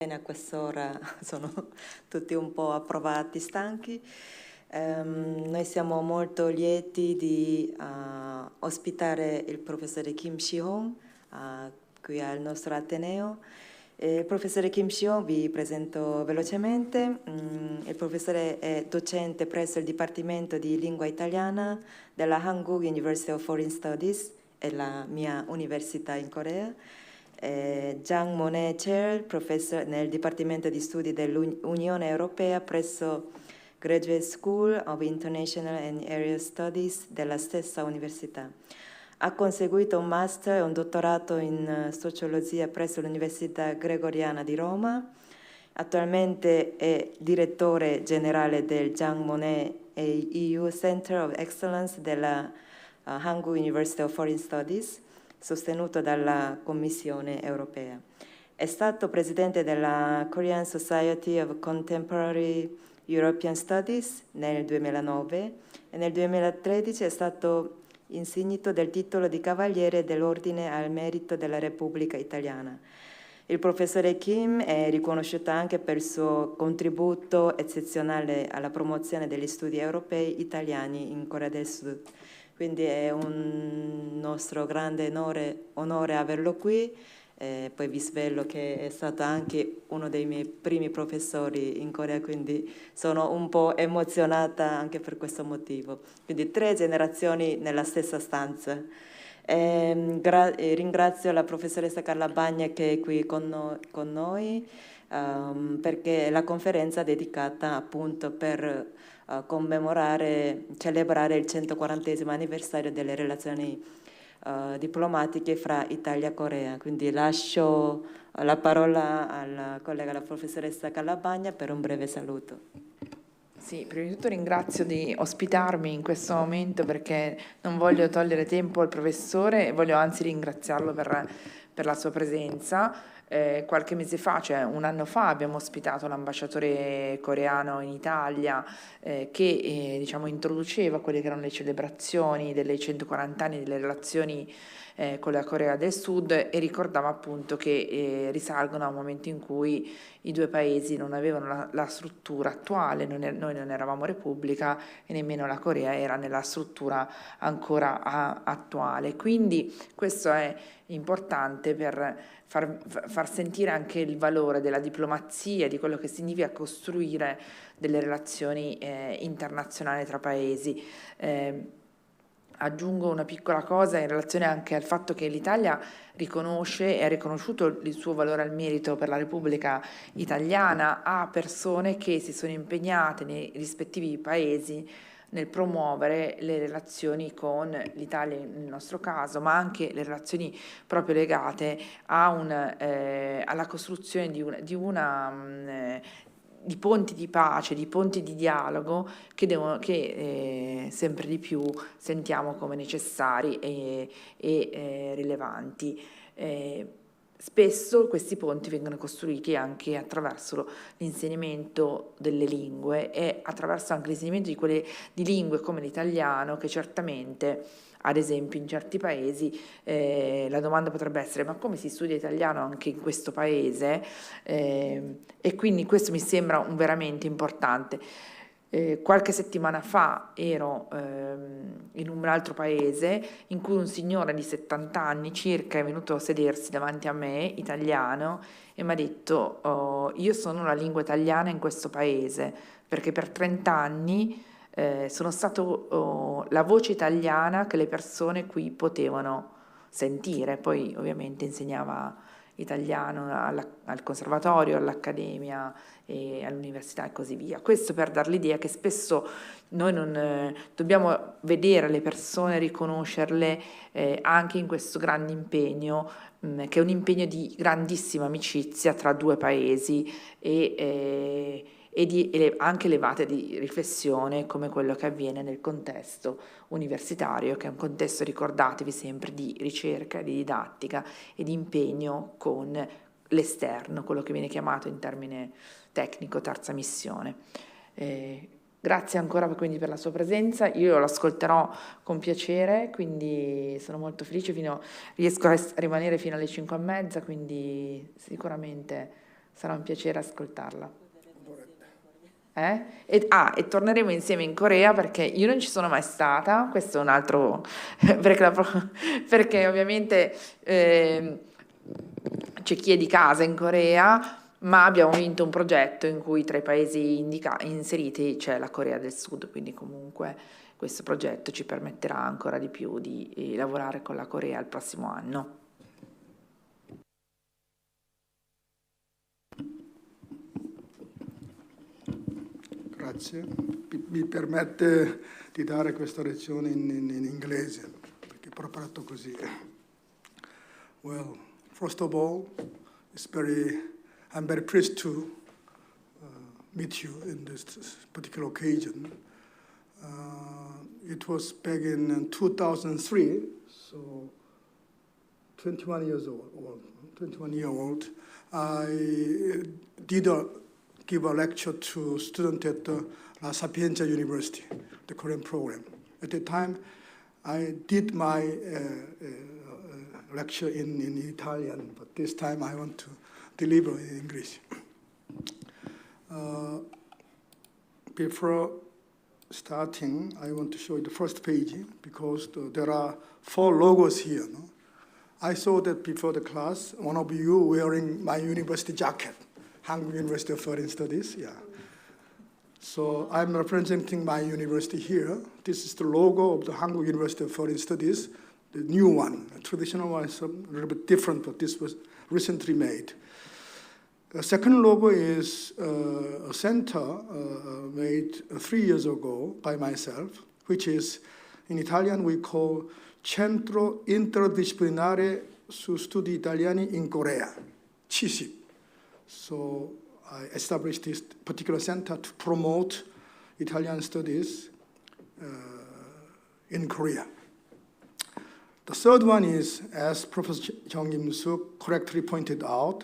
A quest'ora sono tutti un po' approvati, stanchi. Noi siamo molto lieti di ospitare il professore Kim Si-hong qui al nostro Ateneo. Il professore Kim Si-hong vi presento velocemente. Il professore è docente presso il Dipartimento di Lingua Italiana della Hankuk University of Foreign Studies, è la mia università in Corea. Jang Monet Chair, professor nel Dipartimento di Studi dell'Unione Europea presso Graduate School of International and Area Studies della stessa università. Ha conseguito un master e un dottorato in sociologia presso l'Università Gregoriana di Roma. Attualmente è direttore generale del Jang Monet EU Center of Excellence della Hankuk University of Foreign Studies, sostenuto dalla Commissione europea. È stato presidente della Korean Society of Contemporary European Studies nel 2009 e nel 2013 è stato insignito del titolo di Cavaliere dell'Ordine al Merito della Repubblica Italiana. Il professore Kim è riconosciuto anche per il suo contributo eccezionale alla promozione degli studi europei italiani in Corea del Sud. Quindi è un nostro grande onore averlo qui. Poi vi svelo che è stato anche uno dei miei primi professori in Corea, quindi sono un po' emozionata anche per questo motivo. Quindi 3 generazioni nella stessa stanza. Ringrazio la professoressa Carla Bagna che è qui con noi perché la conferenza è dedicata appunto per celebrare il 140° anniversario delle relazioni diplomatiche fra Italia e Corea. Quindi lascio la parola alla collega, la professoressa Calabagna, per un breve saluto. Sì, prima di tutto ringrazio di ospitarmi in questo momento perché non voglio togliere tempo al professore e voglio anzi ringraziarlo per la sua presenza. Qualche mese fa, cioè un anno fa, abbiamo ospitato l'ambasciatore coreano in Italia che diciamo, introduceva quelle che erano le celebrazioni delle 140 anni delle relazioni con la Corea del Sud e ricordava appunto che risalgono a un momento in cui i due paesi non avevano la struttura attuale, noi non eravamo repubblica e nemmeno la Corea era nella struttura ancora attuale. Quindi questo è importante per far sentire anche il valore della diplomazia, di quello che significa costruire delle relazioni internazionali tra paesi. Aggiungo una piccola cosa in relazione anche al fatto che l'Italia riconosce e ha riconosciuto il suo valore al merito per la Repubblica Italiana a persone che si sono impegnate nei rispettivi paesi nel promuovere le relazioni con l'Italia nel nostro caso, ma anche le relazioni proprio legate alla costruzione di ponti di pace, di ponti di dialogo che sempre di più sentiamo come necessari e rilevanti. Spesso questi ponti vengono costruiti anche attraverso l'insegnamento delle lingue e attraverso anche l'insegnamento di lingue come l'italiano, che certamente, ad esempio, in certi paesi la domanda potrebbe essere: ma come si studia italiano anche in questo paese? E quindi questo mi sembra veramente importante. Qualche settimana fa ero in un altro paese in cui un signore di 70 anni circa è venuto a sedersi davanti a me, italiano, e mi ha detto: "Oh, io sono la lingua italiana in questo paese perché per 30 anni sono stato la voce italiana che le persone qui potevano sentire". Poi ovviamente insegnava italiano al conservatorio, all'accademia e all'università e così via. Questo per dar l'idea che spesso noi non dobbiamo vedere le persone, riconoscerle anche in questo grande impegno, che è un impegno di grandissima amicizia tra due paesi e anche levate di riflessione come quello che avviene nel contesto universitario, che è un contesto, ricordatevi sempre, di ricerca, di didattica e di impegno con l'esterno, quello che viene chiamato in termine tecnico terza missione. Grazie ancora quindi per la sua presenza, io l'ascolterò con piacere, quindi sono molto felice, riesco a rimanere fino alle 5:30, quindi sicuramente sarà un piacere ascoltarla. E torneremo insieme in Corea, perché io non ci sono mai stata, questo è un altro, perché ovviamente c'è chi è di casa in Corea, ma abbiamo vinto un progetto in cui tra i paesi inseriti c'è la Corea del Sud, quindi comunque questo progetto ci permetterà ancora di più di lavorare con la Corea il prossimo anno. Grazie. Mi permette di dare questa lezione in inglese, perché ho preparato così. Well, first of all, I'm very pleased to meet you in this particular occasion. It was back in 2003, so 21 years old, 21-year-old. I did give a lecture to students at the La Sapienza University, the Korean program. At the time, I did my lecture in Italian, but this time I want to deliver in English. Before starting, I want to show you the first page, because there are 4 logos here. No? I saw that before the class, one of you wearing my university jacket, Hankuk University of Foreign Studies, yeah. So I'm representing my university here. This is the logo of the Hankuk University of Foreign Studies, the new one. The traditional one is a little bit different, but this was recently made. The second logo is a center made 3 years ago by myself, which is, in Italian we call Centro Interdisciplinare su Studi Italiani in Korea, CISIP. So I established this particular center to promote Italian studies in Korea. The third one is, as Professor Jung Im-suk correctly pointed out,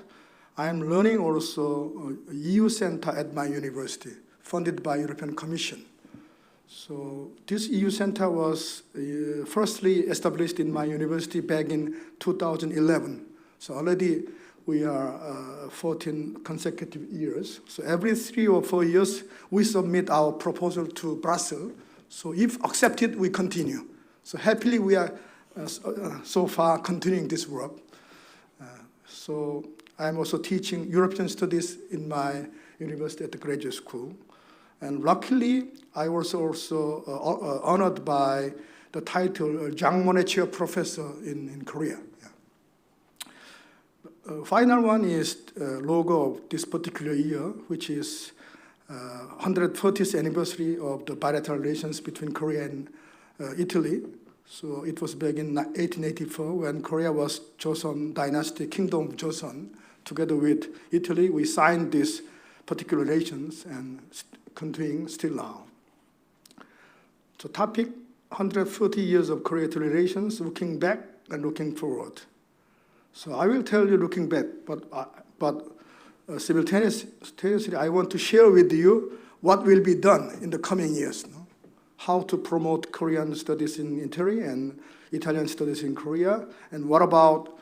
I am running also a EU center at my university, funded by European Commission. So this EU center was firstly established in my university back in 2011. So already we are 14 consecutive years. So every 3 or 4 years, we submit our proposal to Brussels. So if accepted, we continue. So happily, we are so far continuing this work. So I'm also teaching European studies in my university at the graduate school. And luckily, I was also honored by the title Jangmon의 Chair Professor in Korea. Final one is logo of this particular year, which is 140th anniversary of the bilateral relations between Korea and Italy. So it was back in 1884 when Korea was Joseon Dynasty, Kingdom of Joseon. Together with Italy, we signed these particular relations and continuing still now. So topic, 140 years of Korea-Italy relations, looking back and looking forward. So I will tell you looking back, but simultaneously I want to share with you what will be done in the coming years. No? How to promote Korean studies in Italy and Italian studies in Korea, and what about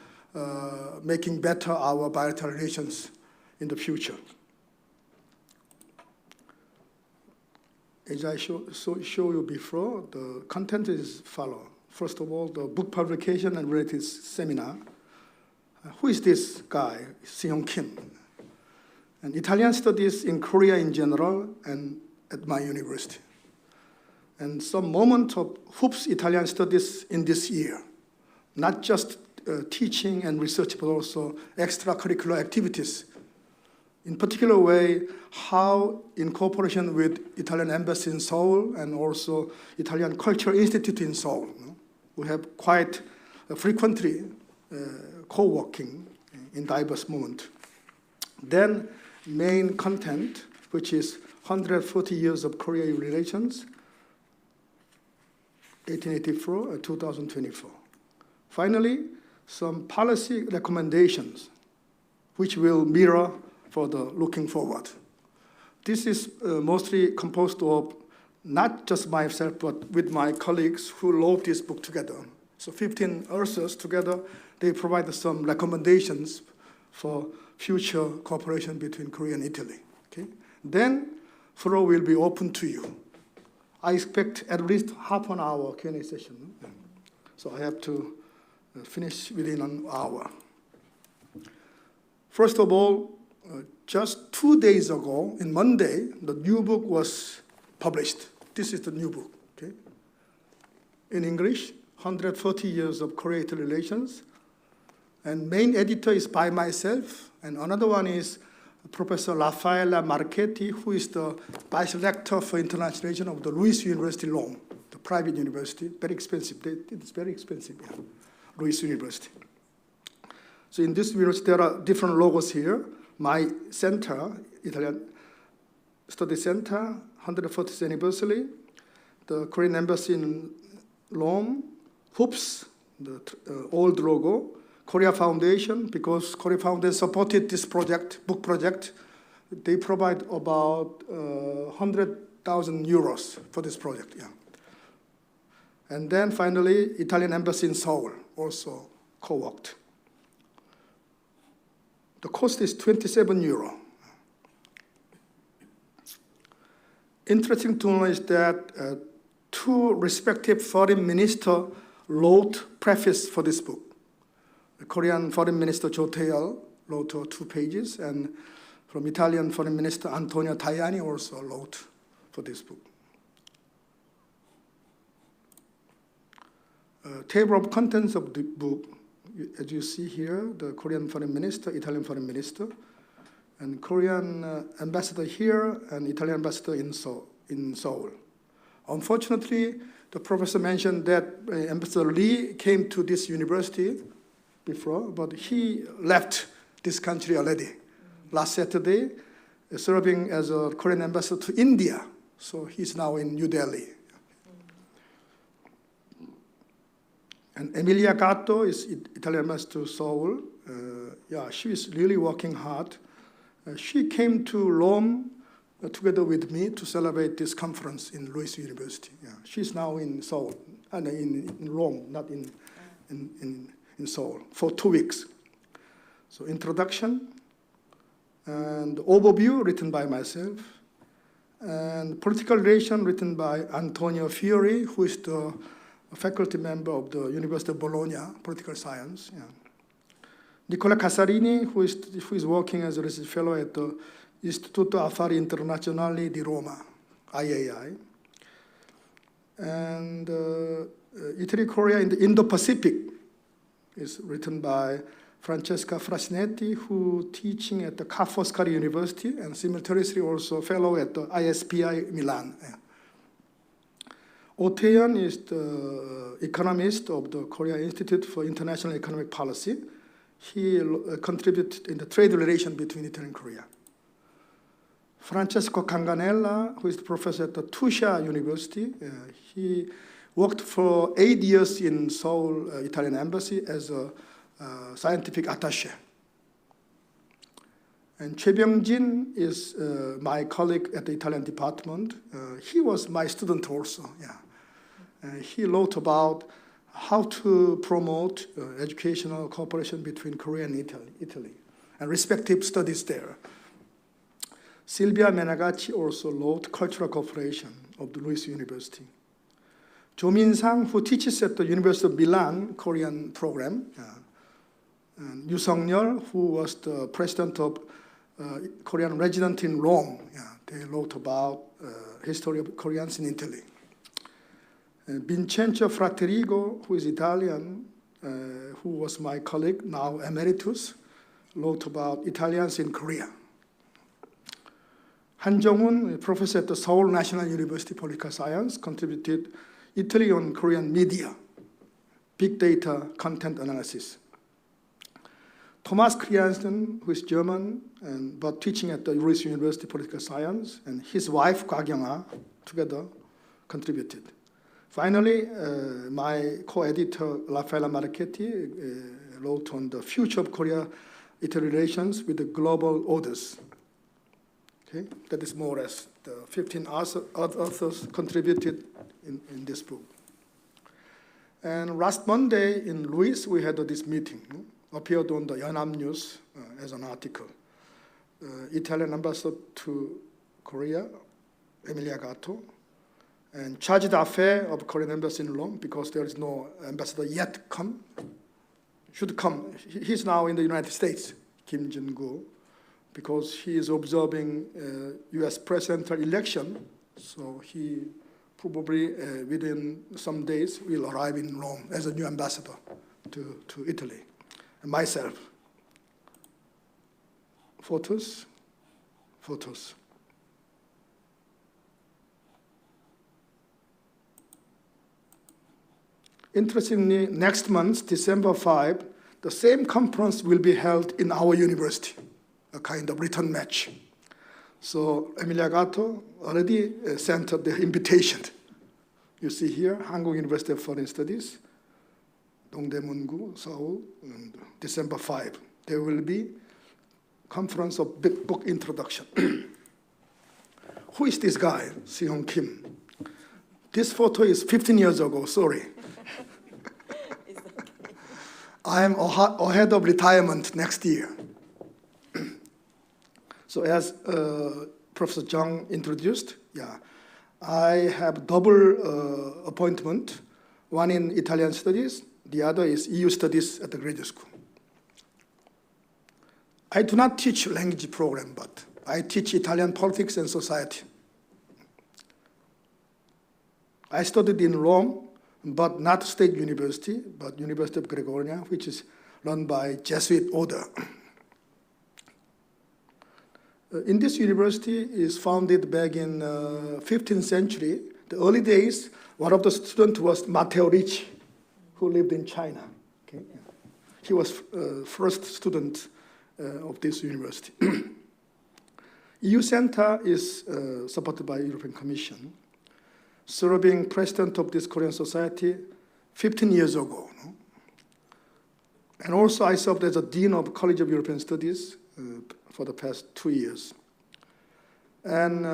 making better our bilateral relations in the future. As I show you before, the content is follow. First of all, the book publication and related seminar. Who is this guy, Sihong Kim? And Italian studies in Korea in general and at my university. And some moment of hoops Italian studies in this year. Not just teaching and research, but also extracurricular activities. In particular way, how in cooperation with Italian Embassy in Seoul and also Italian Cultural Institute in Seoul, we have quite frequently co-working in diverse moments. Then main content, which is 140 years of Korea relations, 1884 2024. Finally, some policy recommendations, which will mirror for the looking forward. This is mostly composed of not just myself, but with my colleagues who wrote this book together. So 15 authors together, they provide some recommendations for future cooperation between Korea and Italy. Okay? Then floor will be open to you. I expect at least half an hour Q&A session. So I have to finish within an hour. First of all, just 2 days ago, in Monday, the new book was published. This is the new book. Okay? In English, 140 Years of Korea-Italy Relations. And main editor is by myself, and another one is Professor Raffaella Marchetti, who is the vice rector for international relations of the Louis University Rome, the private university, very expensive. It's very expensive, yeah. Louis University. So in this university, there are different logos here. My center, Italian Study Center, 140th anniversary, the Korean Embassy in Rome, hoops, the old logo, Korea Foundation, because Korea Foundation supported this project, book project. They provide about 100,000 euros for this project, yeah. And then finally, Italian Embassy in Seoul also co-worked. The cost is 27 euro. Interesting to know is that two respective foreign ministers wrote preface for this book. The Korean Foreign Minister Jo Tae-il wrote 2 pages, and from Italian Foreign Minister Antonio Tajani also wrote for this book. Table of contents of the book, as you see here, the Korean Foreign Minister, Italian Foreign Minister, and Korean ambassador here, and Italian ambassador in Seoul. Unfortunately, the professor mentioned that Ambassador Lee came to this university before, but he left this country already. Last Saturday, serving as a Korean ambassador to India. So he's now in New Delhi. And Emilia Gatto is Italian ambassador to Seoul. Yeah, she is really working hard. She came to Rome together with me to celebrate this conference in Louis University. Yeah, she's now in Seoul, and in Rome, not in Seoul, for 2 weeks. So introduction and overview written by myself, and political relation written by Antonio Fiori, who is the faculty member of the University of Bologna, political science. Yeah. Nicola Casarini, who is working as a research fellow at the Istituto Affari Internazionali di Roma, IAI. And Italy, Korea in the Indo-Pacific is written by Francesca Frasinetti, who teaching at the Ca' Foscari University and simultaneously also fellow at the ISPI Milan. Yeah. Oh Tae-yeon is the economist of the Korea Institute for International Economic Policy. He contributed in the trade relation between Italy and Korea. Francesco Canganella, who is the professor at the Tuscia University, he worked for 8 years in Seoul Italian Embassy as a scientific attaché. And Choi Byung-jin is my colleague at the Italian department. He was my student also. Yeah. He wrote about how to promote educational cooperation between Korea and Italy, and respective studies there. Silvia Menagachi also wrote Cultural Cooperation of the Louis University. Jo Min-sang, who teaches at the University of Milan Korean program, and Yu Sung-yeol, who was the president of Korean resident in Rome. Yeah, they wrote about history of Koreans in Italy. Vincenzo Fraterigo, who is Italian, who was my colleague, now emeritus, wrote about Italians in Korea. Han Jong-un, a professor at the Seoul National University Political Science, contributed Italy on Korean media, big data content analysis. Thomas Christiansen, who is German, but teaching at the Louis University Political Science, and his wife, Kwa Kyung-ah, together contributed. Finally, my co-editor, Raffaella Marchetti, wrote on the future of Korea-Italy relations with the global orders. Okay? That is more or less the 15 authors contributed in this book. And last Monday in Louis, we had this meeting appeared on the Yonhap News as an article. Italian ambassador to Korea, Emilia Gatto, and charge d'affaires of Korean embassy in Rome, because there is no ambassador yet should come. He's now in the United States, Kim Jong-gu, because he is observing US presidential election, so he probably within some days will arrive in Rome as a new ambassador to Italy. And myself, photos. Interestingly, next month, December 5, the same conference will be held in our university, a kind of return match. So Emilia Gatto already sent the invitation. You see here, Hankuk University of Foreign Studies, Dongju, Seoul, and December 5. There will be conference of big book introduction. Who is this guy, Sihong Kim? This photo is 15 years ago, sorry. I am ahead of retirement next year. So as Professor Jung introduced, I have double appointment, one in Italian studies, the other is EU studies at the graduate school. I do not teach language program, but I teach Italian politics and society. I studied in Rome, but not State University, but University of Gregoriana, which is run by Jesuit order. In this university is founded back in 15th century. The early days, one of the students was Matteo Ricci, who lived in China. Okay? He was first student of this university. EU Center is supported by European Commission, serving president of this Korean society 15 years ago. No? And also I served as a dean of College of European Studies for the past 2 years. And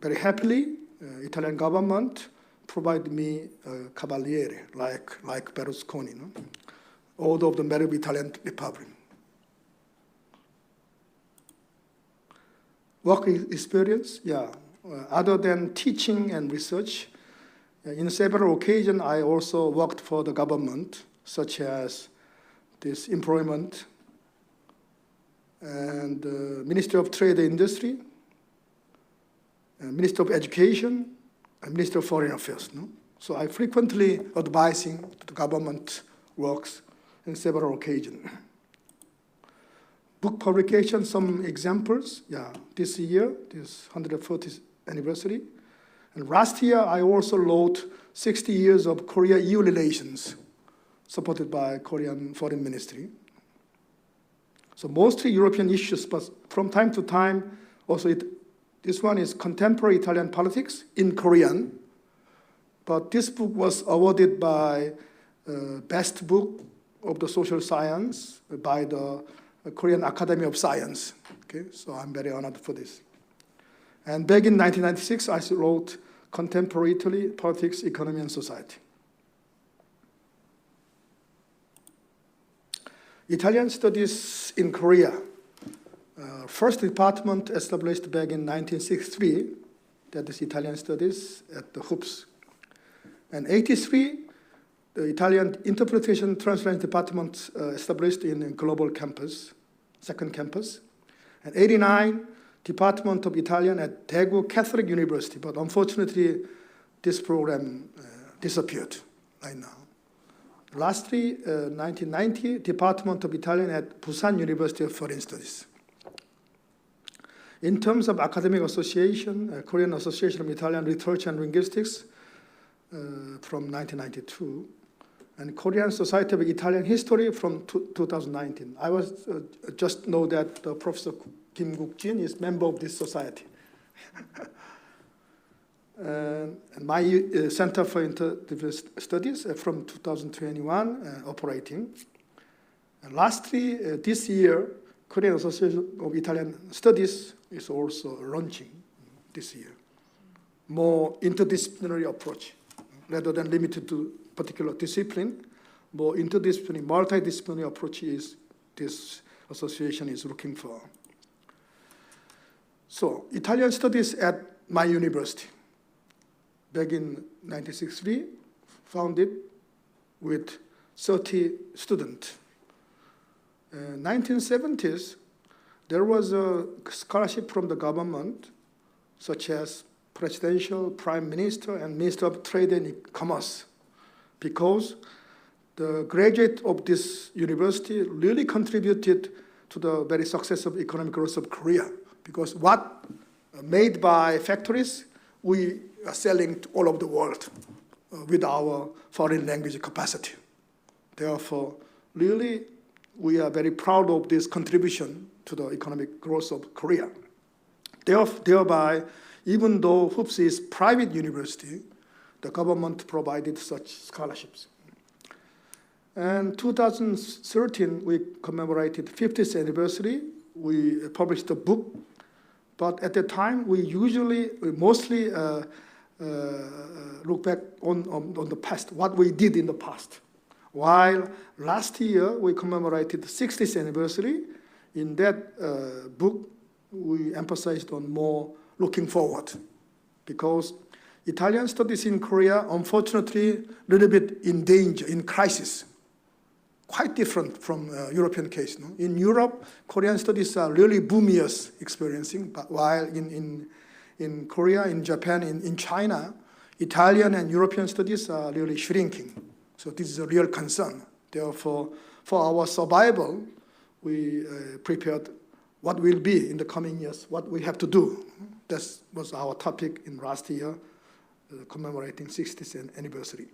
very happily, Italian government provided me a Cavaliere, like Berlusconi, no? Order of the Merit of Italian Republic. Work experience, other than teaching and research, in several occasions I also worked for the government, such as this employment and Ministry of Trade and Industry, Ministry of Education, and Ministry of Foreign Affairs. No? So I frequently advising the government works in several occasions. Book publication, some examples. This year, this 140th anniversary. And last year, I also wrote 60 years of Korea-EU relations, supported by Korean Foreign Ministry. So mostly European issues, but from time to time, also this one is contemporary Italian politics in Korean. But this book was awarded by best book of the social science by the Korean Academy of Science. Okay, so I'm very honored for this. And back in 1996, I wrote Contemporary Italy, Politics, Economy, and Society. Italian studies in Korea. First department established back in 1963, that is Italian studies at the HOOPS. And 83, the Italian Interpretation Translation Department established in Global Campus, second campus. And 89, Department of Italian at Daegu Catholic University, but unfortunately, this program disappeared right now. Lastly, 1990, Department of Italian at Busan University of Foreign Studies. In terms of academic association, Korean Association of Italian Research and Linguistics from 1992, and Korean Society of Italian History from 2019. I was just know that Professor Kim Guk-jin is member of this society. And my Center for Interdisciplinary Studies from 2021 operating. And lastly, this year, Korean Association of Italian Studies is also launching this year. More interdisciplinary approach, rather than limited to particular discipline, more interdisciplinary, multidisciplinary approaches this association is looking for. So, Italian studies at my university, back in 1963, founded with 30 students. 1970s, there was a scholarship from the government, such as Presidential, Prime Minister, and Minister of Trade and Commerce, because the graduate of this university really contributed to the very success of economic growth of Korea, because what made by factories, we are selling to all over the world with our foreign language capacity. Therefore, really, we are very proud of this contribution to the economic growth of Korea. Thereby, even though HOOPS is private university, the government provided such scholarships. And 2013, we commemorated 50th anniversary. We published a book, but at the time, we mostly look back on the past, what we did in the past. While last year, we commemorated the 60th anniversary. In that book, we emphasized on more looking forward, because Italian studies in Korea, unfortunately, a little bit in danger, in crisis. Quite different from European case. No? In Europe, Korean studies are really boom years experiencing, but while in Korea, in Japan, in China, Italian and European studies are really shrinking. So this is a real concern. Therefore, for our survival, we prepared what will be in the coming years, what we have to do. That was our topic in last year, commemorating 60th anniversary.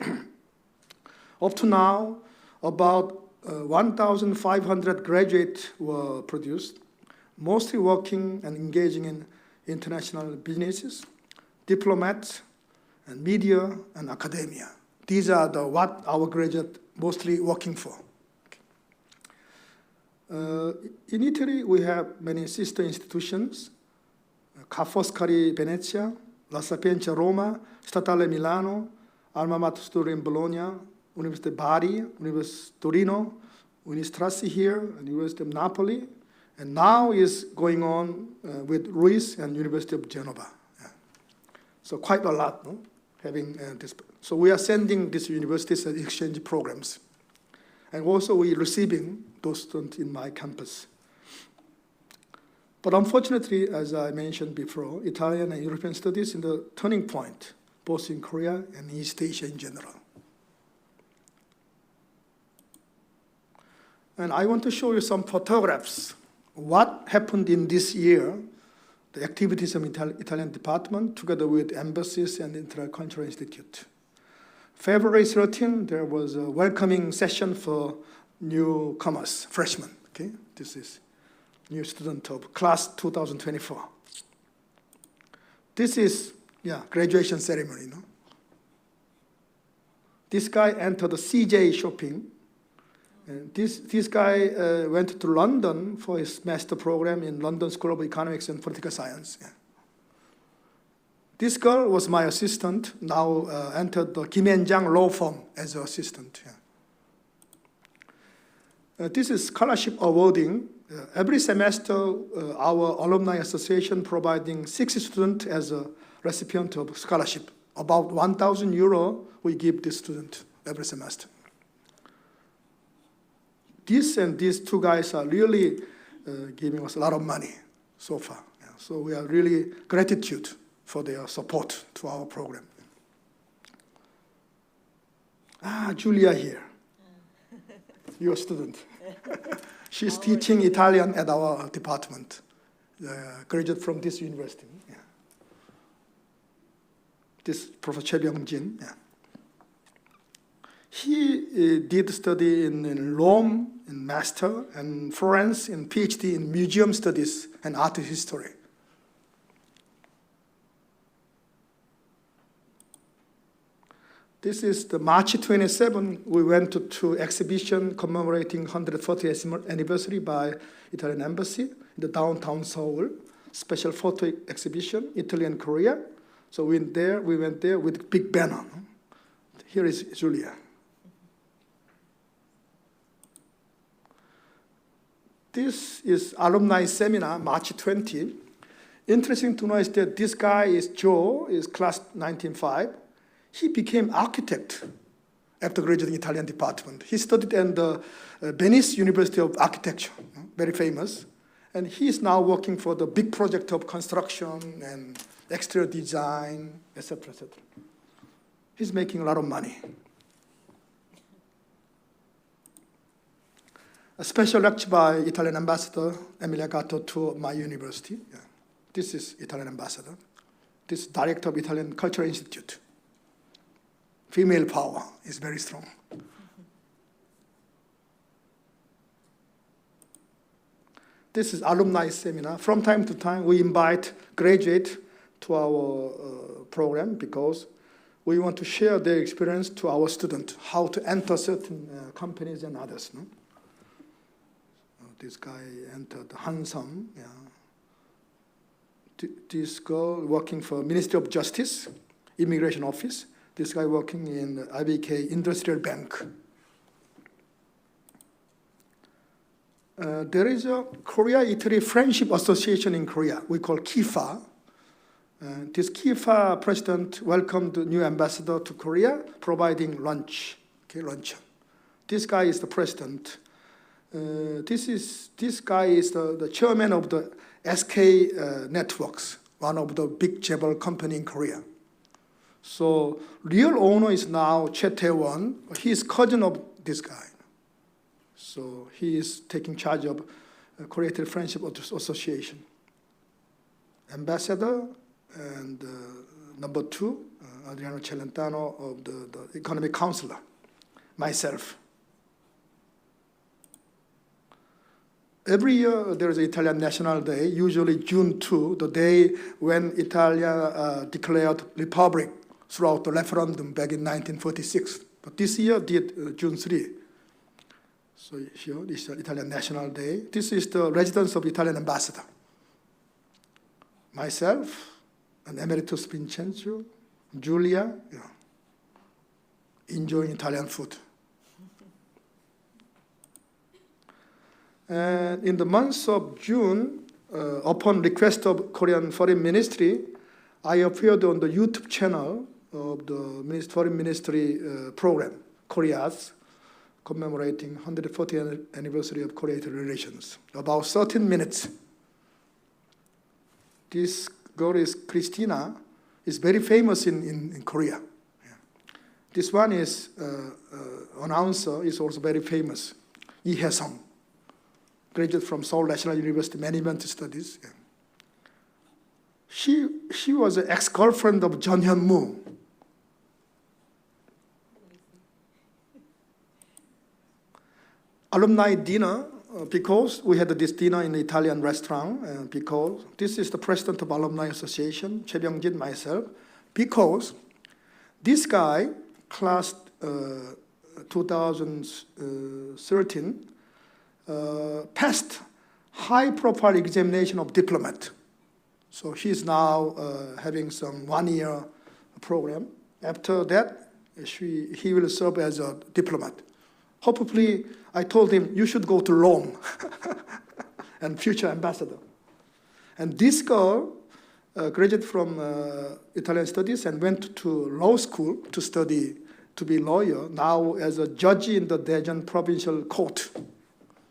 Up to now, about 1,500 graduates were produced, mostly working and engaging in international businesses, diplomats, and media, and academia. These are what our graduates mostly working for. In Italy, we have many sister institutions, Ca' Foscari Venezia, La Sapienza Roma, Statale Milano, Alma Mater Studio in Bologna, University of Bari, University of Torino, Unistrassi here, and University of Napoli, and now is going on with Ruiz and University of Genova. Yeah. So quite a lot, no? Having this. So we are sending these universities as exchange programs. And also we are receiving those students in my campus. But unfortunately, as I mentioned before, Italian and European studies is the turning point, both in Korea and East Asia in general. And I want to show you some photographs. What happened in this year, the activities of Italian department together with embassies and Intercultural Institute. February 13, there was a welcoming session for newcomers, freshmen. Okay, this is new student of class 2024. This is graduation ceremony. No? This guy entered the CJ shopping. And this guy went to London for his master program in London School of Economics and Political Science. Yeah. This girl was my assistant, now entered the Kim En-jang law firm as an assistant. Yeah. This is scholarship awarding. Every semester, our alumni association providing 60 students as a recipient of scholarship. About 1,000 euro we give this student every semester. These two guys are really giving us a lot of money so far. Yeah. So we are really gratitude for their support to our program. Julia here, your student. She's teaching Italian at our department, graduate from this university. Yeah. This Professor Choi Byung-jin. Yeah. He did study in Rome in master and Florence in PhD in museum studies and art history. This is the March 27. We went to exhibition commemorating 140th anniversary by Italian Embassy in the downtown Seoul. Special photo exhibition, Italy and Korea. So we went there with big banner. Here is Julia. This is alumni seminar, March 20. Interesting to know is that this guy is Joe, is class 1905. He became architect after graduating Italian department. He studied at the Venice University of Architecture, very famous. And he is now working for the big project of construction and exterior design, etc., etc. He's making a lot of money. A special lecture by Italian ambassador Emilia Gatto to my university. Yeah. This is Italian ambassador. This is director of Italian Cultural Institute. Female power is very strong. This is alumni seminar. From time to time, we invite graduates to our program because we want to share their experience to our students, how to enter certain companies and others. No? This guy entered Hansam. Yeah. This girl working for Ministry of Justice, Immigration Office. This guy working in IBK Industrial Bank. There is a Korea-Italy Friendship Association in Korea. We call KIFA. This KIFA president welcomed the new ambassador to Korea, providing lunch, luncheon. This guy is the president. This guy is the chairman of the SK Networks, one of the big cable company in Korea. So real owner is now Che Tae-won. He is cousin of this guy. So he is taking charge of Korea-Italy Friendship Association. Ambassador and number 2, Adriano Celentano of the Economic Counselor. Myself. Every year there is an Italian National Day, usually June 2, the day when Italy declared republic throughout the referendum back in 1946. But this year did June 3. So here, this is the Italian National Day. This is the residence of the Italian ambassador. Myself, and Emeritus Vincenzo, Julia, enjoying Italian food. And in the month of June, upon request of Korean Foreign Ministry, I appeared on the YouTube channel of the Foreign Ministry program, Korea's, commemorating 140th anniversary of Korea-Italy relations. About 13 minutes. This girl is Christina, is very famous in Korea. Yeah. This one is announcer, is also very famous, Lee Hae-sung, graduate from Seoul National University Management Studies. Yeah. She was an ex-girlfriend of Jeon Hyun-moo. Alumni dinner, because we had this dinner in the Italian restaurant, because this is the president of Alumni Association, Choi Byung-jin, myself, because this guy, class 2013, passed high-profile examination of diplomat. So he's now having some one-year program. After that, he will serve as a diplomat. Hopefully, I told him, you should go to Rome and future ambassador. And this girl graduated from Italian studies and went to law school to study to be lawyer, now as a judge in the Daejeon Provincial Court.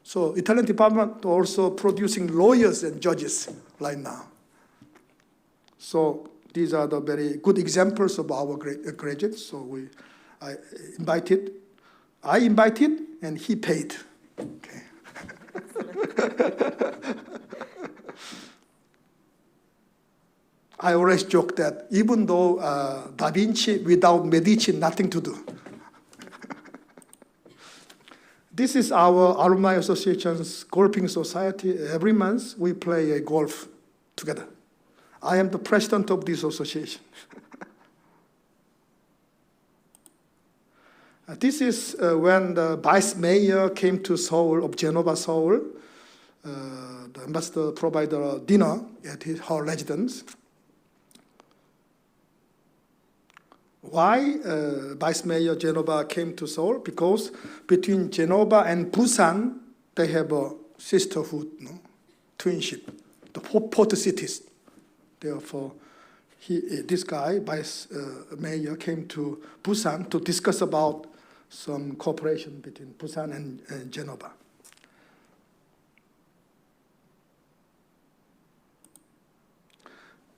So Italian department also producing lawyers and judges right now. So these are the very good examples of our graduates. So I invited, and he paid. Okay. I always joke that even though Da Vinci without Medici, nothing to do. This is our Alumni Association's golfing society. Every month we play a golf together. I am the president of this association. This is when the vice mayor came to Seoul, of Genova, Seoul. The ambassador provided a dinner at her residence. Why Vice Mayor Genova came to Seoul? Because between Genova and Busan, they have a sisterhood, twinship, the port cities. Therefore, this guy, vice mayor, came to Busan to discuss about some cooperation between Busan and Genova.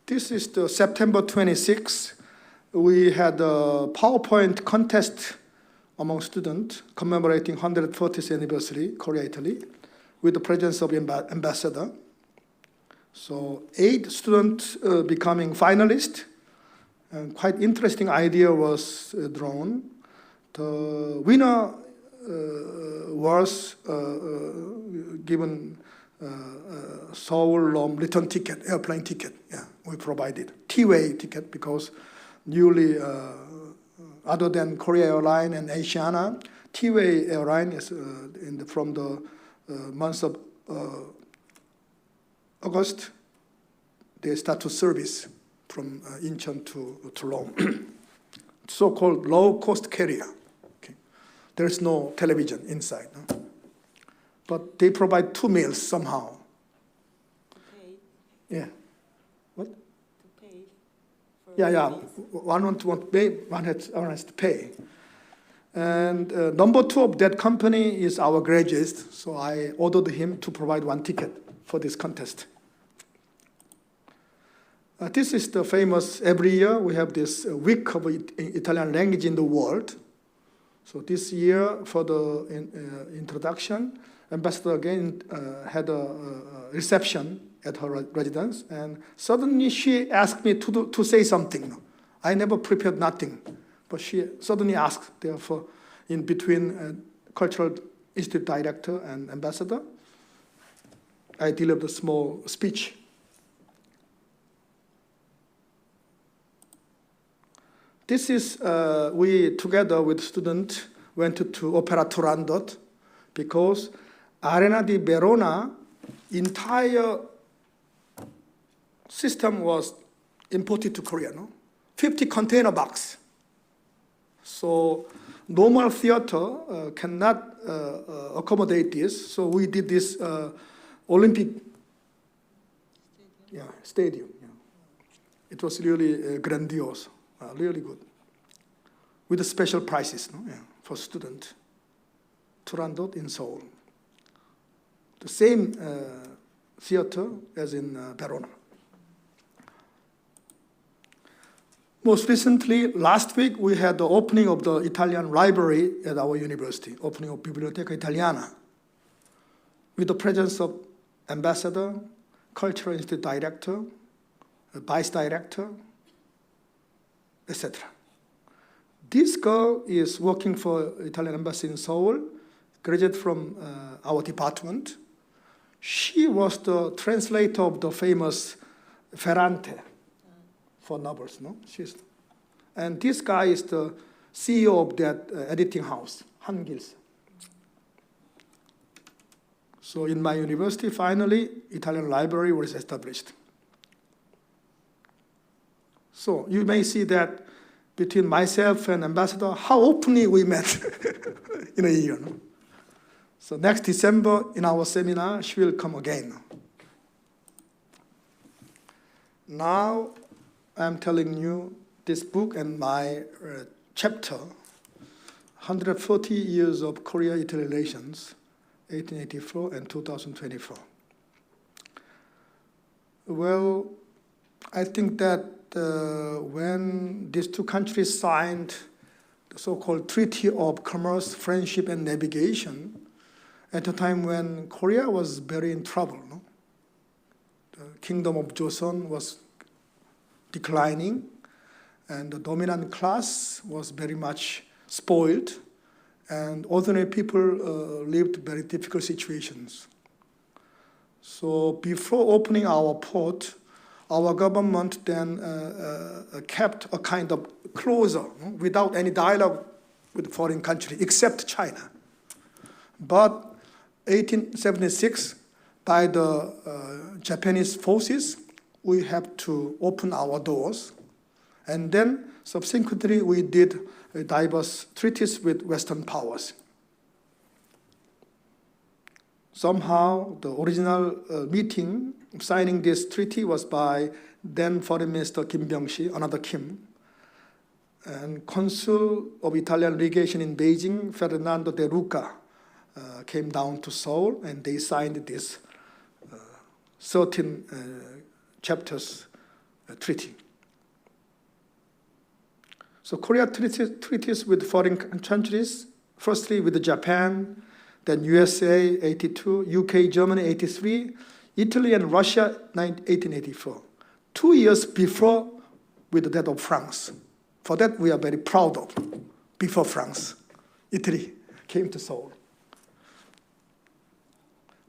This is the September 26th. We had a PowerPoint contest among students commemorating 140th anniversary, Korea-Italy, with the presence of ambassador. So 8 students becoming finalists, and quite interesting idea was drawn. The winner was given Seoul return ticket, airplane ticket. Yeah, we provided T-way ticket because newly, other than Korea Airline and Asiana, T-way airline is from the month of August. They start to service from Incheon to Rome, so-called low-cost carrier. Okay. There's no television inside. No? But they provide 2 meals somehow. To pay? Yeah. What? To pay for Yeah. meals. One has to pay. And number 2 of that company is our graduate, so I ordered him to provide 1 ticket for this contest. This is the famous, every year we have this week of Italian language in the world. So this year, for the introduction, Ambassador again had a reception at her residence, and suddenly she asked me to say something. I never prepared nothing, but she suddenly asked. Therefore, in between Cultural Institute Director and Ambassador, I delivered a small speech. This is, we together with students went to Opera Turandot because Arena di Verona entire system was imported to Korea, 50 container box. So normal theater cannot accommodate this. So we did this Olympic stadium. Yeah. It was really grandiose, really good, with the special prices for students. Turandot in Seoul. The same theater as in Verona. Most recently, last week, we had the opening of the Italian library at our university, opening of Biblioteca Italiana, with the presence of ambassador, Cultural Institute director, vice director, etc. This girl is working for Italian embassy in Seoul, graduate from our department. She was the translator of the famous Ferrante for novels. And this guy is the CEO of that editing house, Hankuk. So in my university, finally, Italian library was established. So you may see that between myself and ambassador, how openly we met in a year. So next December in our seminar, she will come again. Now I'm telling you this book and my chapter, 140 Years of Korea-Italy Relations, 1884 and 2024. Well, I think that when these 2 countries signed the so-called Treaty of Commerce, Friendship, and Navigation, at a time when Korea was very in trouble. The kingdom of Joseon was declining, and the dominant class was very much spoiled, and ordinary people lived very difficult situations. So before opening our port, our government then kept a kind of closer, without any dialogue with foreign country, except China. But 1876, by the Japanese forces, we have to open our doors. And then subsequently, we did diverse treaties with Western powers. Somehow, the original meeting signing this treaty was by then Foreign Minister Kim Byung-si, another Kim, and Consul of Italian Legation in Beijing, Fernando De Luca, came down to Seoul, and they signed this 13 chapters treaty. So Korea treaties with foreign countries, firstly with Japan, then USA 82, UK, Germany 83, Italy and Russia 1884. 2 years before with that of France. For that we are very proud of. Before France, Italy came to Seoul.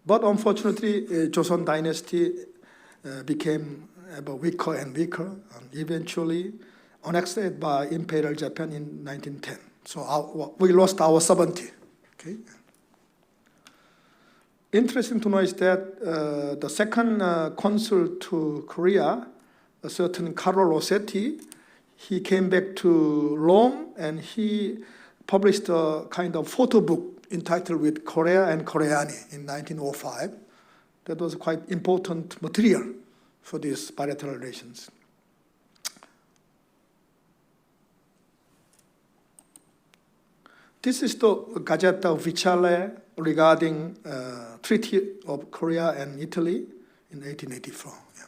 But unfortunately, Joseon dynasty became weaker and weaker, and eventually annexed by Imperial Japan in 1910. So we lost our sovereignty. Okay? Interesting to know is that the second consul to Korea, a certain Carlo Rossetti, he came back to Rome and he published a kind of photo book entitled with Korea and Coreani in 1905. That was quite important material for these bilateral relations. This is the Gazzetta Ufficiale regarding Treaty of Korea and Italy in 1884. Yeah.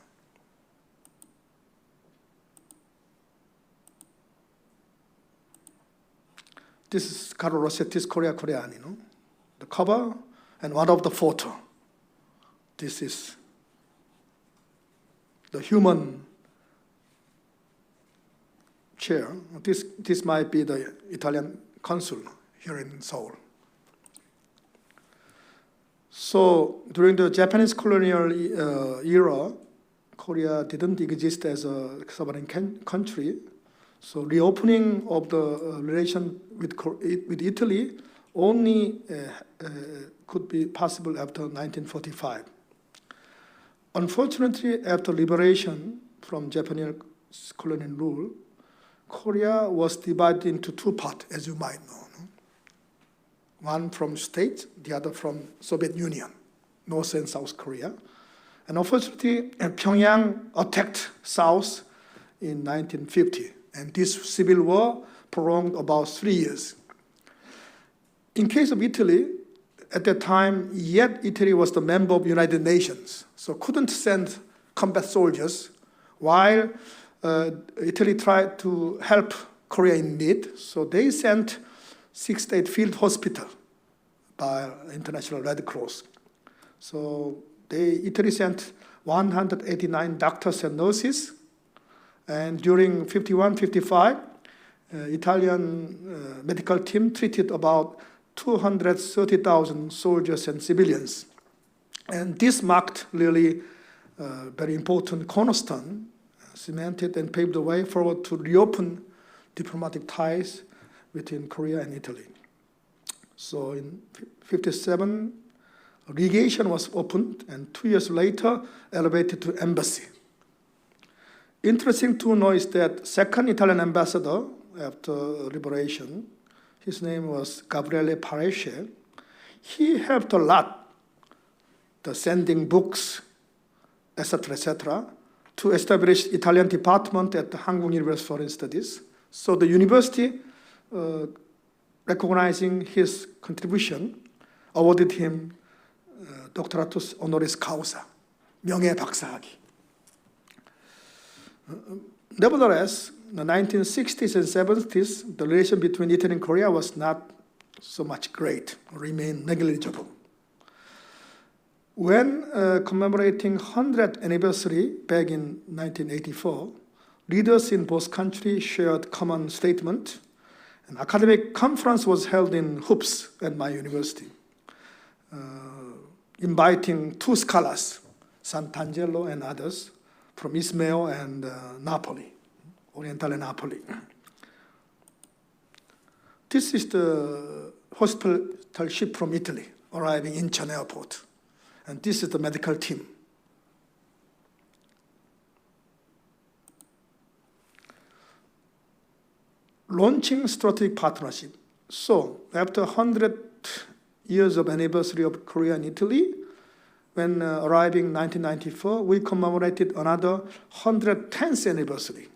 This is Carlo Rossetti's Korea Coreani, no? The cover and one of the photo. This is the human chair. This might be the Italian consul here in Seoul. So during the Japanese colonial era, Korea didn't exist as a sovereign country. So reopening of the relation with Italy only could be possible after 1945. Unfortunately, after liberation from Japanese colonial rule, Korea was divided into two parts, as you might know. No? One from state, the other from Soviet Union, North and South Korea. And unfortunately, Pyongyang attacked South in 1950. And this civil war prolonged about 3 years. In case of Italy, at that time, yet Italy was the member of United Nations, so couldn't send combat soldiers, while Italy tried to help Korea in need. So they sent 6th Field Hospital by International Red Cross. So Italy sent 189 doctors and nurses. And during 51-55, Italian medical team treated about 230,000 soldiers and civilians. And this marked really a very important cornerstone, cemented and paved the way forward to reopen diplomatic ties between Korea and Italy. So in 57, legation was opened, and 2 years later, elevated to embassy. Interesting to know is that second Italian ambassador after liberation, his name was Gabriele Paresce. He helped a lot, the sending books, etc., to establish Italian department at the Hankuk University Foreign Studies. So the university, recognizing his contribution, awarded him doctoratus honoris causa, 명예 박사학위. Nevertheless, in the 1960s and 70s, the relation between Italy and Korea was not so much great, remained negligible. When commemorating 100th anniversary back in 1984, leaders in both countries shared common statement. An academic conference was held in Hoops at my university, inviting two scholars, Sant'Angelo and others, from Ismail and Napoli, Orientale Napoli. This is the hospital ship from Italy arriving in Incheon airport. And this is the medical team. Launching strategic partnership. So after 100 years of anniversary of Korea and Italy. When arriving in 1994, we commemorated another 110th anniversary.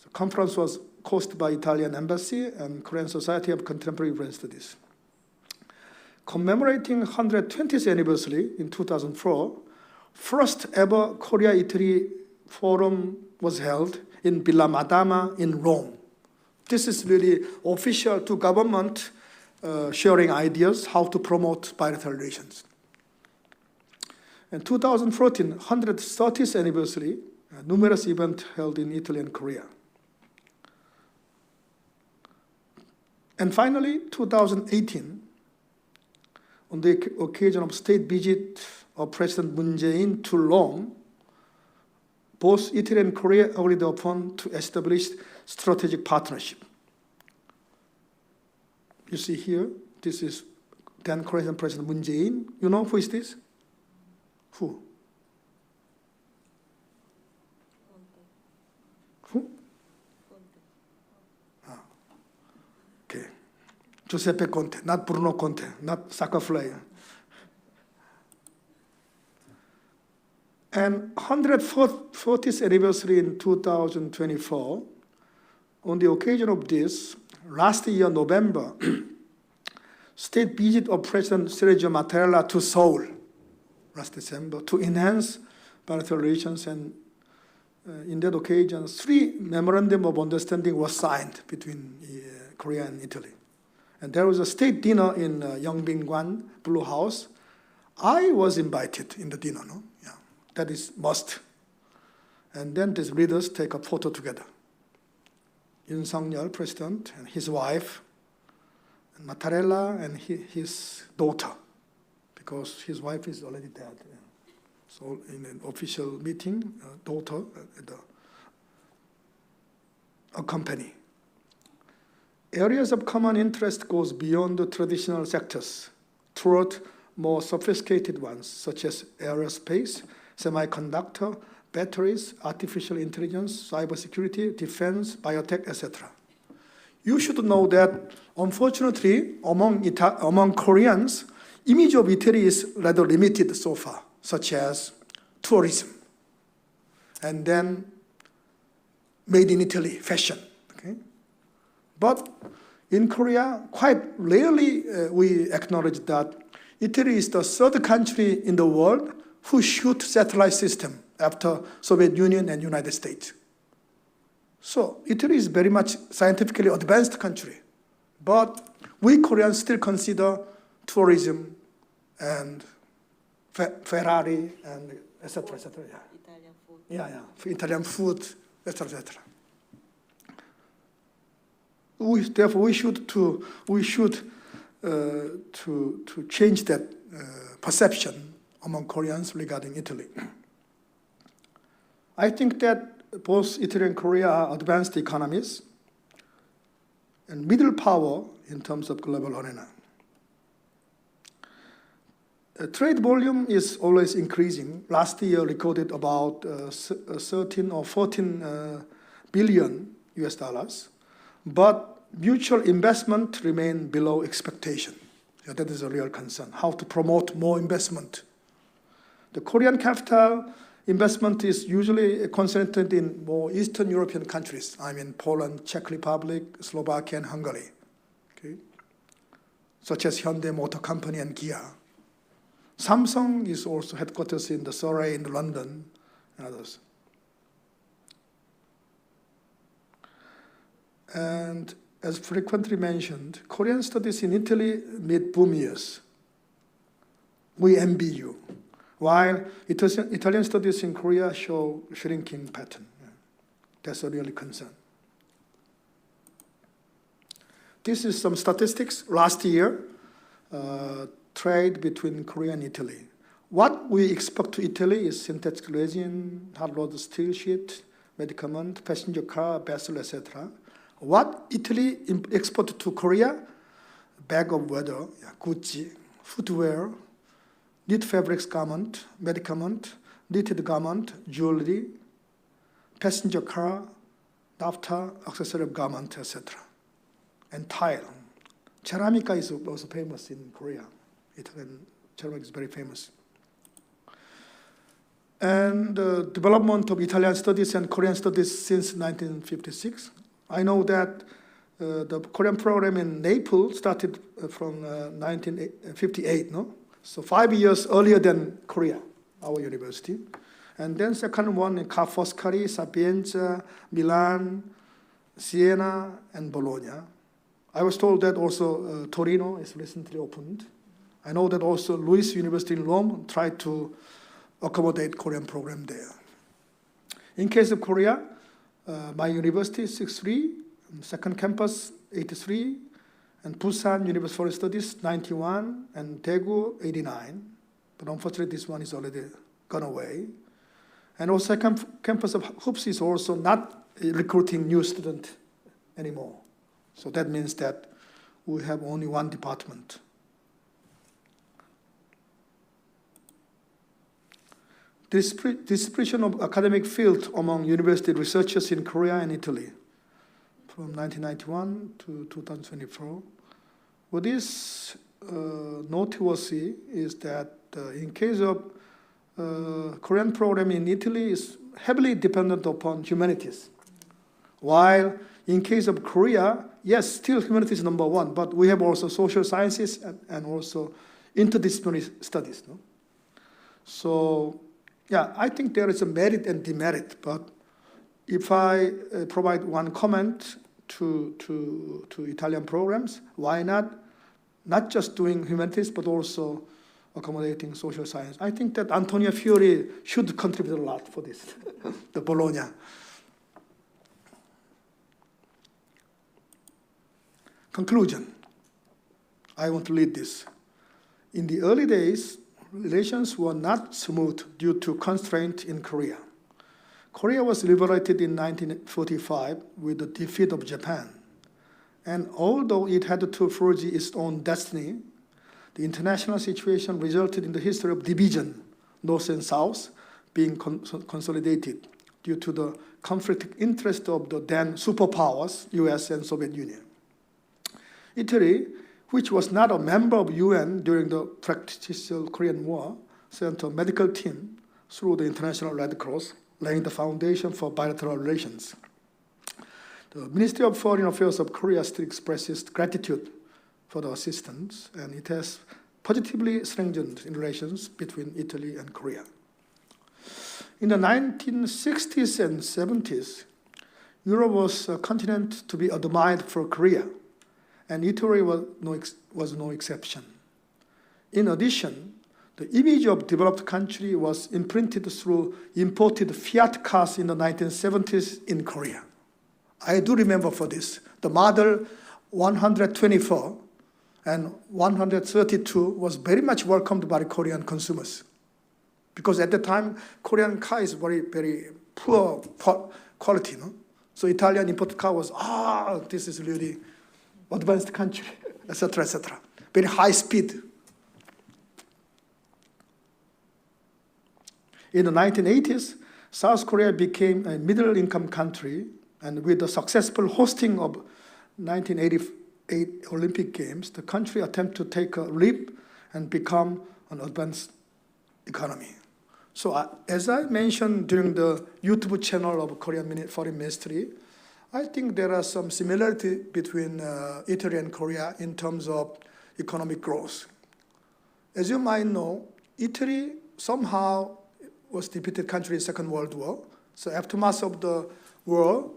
The conference was hosted by Italian Embassy and Korean Society of Contemporary Foreign Studies. Commemorating 120th anniversary in 2004, first ever Korea-Italy Forum was held in Villa Madama in Rome. This is really official to government sharing ideas how to promote bilateral relations. In 2014, 130th anniversary, numerous events held in Italy and Korea. And finally, 2018, on the occasion of state visit of President Moon Jae-in to Rome, both Italy and Korea agreed upon to establish strategic partnership. You see here, this is then Korean President Moon Jae-in. You know who is this? Who? Who? Okay. Giuseppe Conte, not Bruno Conte, not soccer player. And 140th anniversary in 2024, on the occasion of this, last year, November, state visit of President Sergio Mattarella to Seoul last December to enhance bilateral relations, and in that occasion, 3 memorandum of understanding was signed between Korea and Italy. And there was a state dinner in Yongbin-gwan, Blue House. I was invited in the dinner, no? Yeah, that is must. And then these leaders take a photo together. Yoon Suk-yeol, president, and his wife, and Mattarella, and his daughter, because his wife is already dead. Yeah. So in an official meeting, daughter accompany. Areas of common interest goes beyond the traditional sectors toward more sophisticated ones, such as aerospace, semiconductor, batteries, artificial intelligence, cybersecurity, defense, biotech, etc. You should know that, unfortunately, among Koreans, image of Italy is rather limited so far, such as tourism, and then made in Italy, fashion. Okay? But in Korea, quite rarely we acknowledge that Italy is the 3rd country in the world who shoot satellite system after Soviet Union and United States. So Italy is very much scientifically advanced country, but we Koreans still consider tourism and Ferrari and etc. etc. Yeah. Italian food. Yeah, Italian food, etc. etc. Therefore, we should change that perception among Koreans regarding Italy. I think that both Italy and Korea are advanced economies and middle power in terms of global arena. Trade volume is always increasing. Last year recorded about 13 or 14 billion US dollars, but mutual investment remain below expectation. Yeah, that is a real concern, how to promote more investment. The Korean capital investment is usually concentrated in more Eastern European countries. I mean Poland, Czech Republic, Slovakia, and Hungary, okay? Such as Hyundai Motor Company and Kia. Samsung is also headquarters in the Surrey in London and others. And as frequently mentioned, Korean studies in Italy mid boom years. We envy you. While Italian studies in Korea show shrinking pattern. Yeah. That's a really concern. This is some statistics. Last year, trade between Korea and Italy. What we export to Italy is synthetic resin, hard rolled steel sheet, medicament, passenger car, vessel, etc. What Italy exported to Korea? Bag of weather, Gucci, footwear, knit fabrics garment, medicament, knitted garment, jewelry, passenger car, naphtha, accessory garment, etc. And tile, Ceramica is also famous in Korea. Italian ceramic is very famous. And the development of Italian studies and Korean studies since 1956. I know that the Korean program in Naples started from 1958, no? So 5 years earlier than Korea, our university. And then second one in Ca' Foscari, Sapienza, Milan, Siena, and Bologna. I was told that also Torino is recently opened. I know that also Luis University in Rome tried to accommodate Korean program there. In case of Korea, my university is 63, second campus 83, and Busan University for Studies 91, and Daegu 89. But unfortunately, this one is already gone away. And also campus of Hoops is also not recruiting new students anymore. So that means that we have only one department. Distribution of academic field among university researchers in Korea and Italy from 1991 to 2024. What is noteworthy is that in case of Korean program in Italy is heavily dependent upon humanities. While in case of Korea, yes, still humanities is number one, but we have also social sciences and also interdisciplinary studies. No? So, yeah, I think there is a merit and demerit, but if I provide one comment to Italian programs, why not just doing humanities, but also accommodating social science? I think that Antonio Fiori should contribute a lot for this, the Bologna. Conclusion. I want to lead this. In the early days, relations were not smooth due to constraint in Korea. Korea was liberated in 1945 with the defeat of Japan. And although it had to forge its own destiny, the international situation resulted in the history of division, North and South, being consolidated due to the conflicting interest of the then superpowers, US and Soviet Union. Italy, which was not a member of UN during the practical Korean War, sent a medical team through the International Red Cross, laying the foundation for bilateral relations. The Ministry of Foreign Affairs of Korea still expresses gratitude for the assistance, and it has positively strengthened relations between Italy and Korea. In the 1960s and 70s, Europe was a continent to be admired for Korea, and Italy was no exception. In addition, the image of developed country was imprinted through imported Fiat cars in the 1970s in Korea. I do remember for this. The model 124 and 132 was very much welcomed by Korean consumers. Because at the time, Korean car is very, very poor quality. No? So Italian imported car was, this is really advanced country, etc., etc. Very high speed. In the 1980s, South Korea became a middle-income country, and with the successful hosting of 1988 Olympic Games, the country attempted to take a leap and become an advanced economy. So as I mentioned during the YouTube channel of Korean Foreign Ministry, I think there are some similarity between Italy and Korea in terms of economic growth. As you might know, Italy somehow was defeated country in Second World War. So aftermath of the war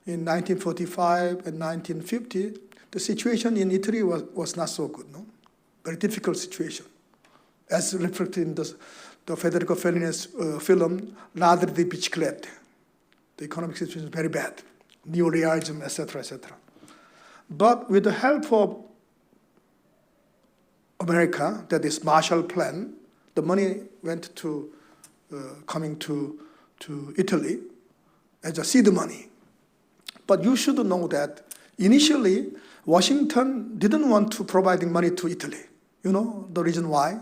in 1945 and 1950, the situation in Italy was not so good, no? Very difficult situation, as reflected in the Federico Fellini's film Ladri di Biciclette. The economic situation is very bad. Neorealism, etc., etc. But with the help of America, that is Marshall Plan, the money went to coming to Italy as a seed money. But you should know that initially Washington didn't want to providing money to Italy. You know the reason why?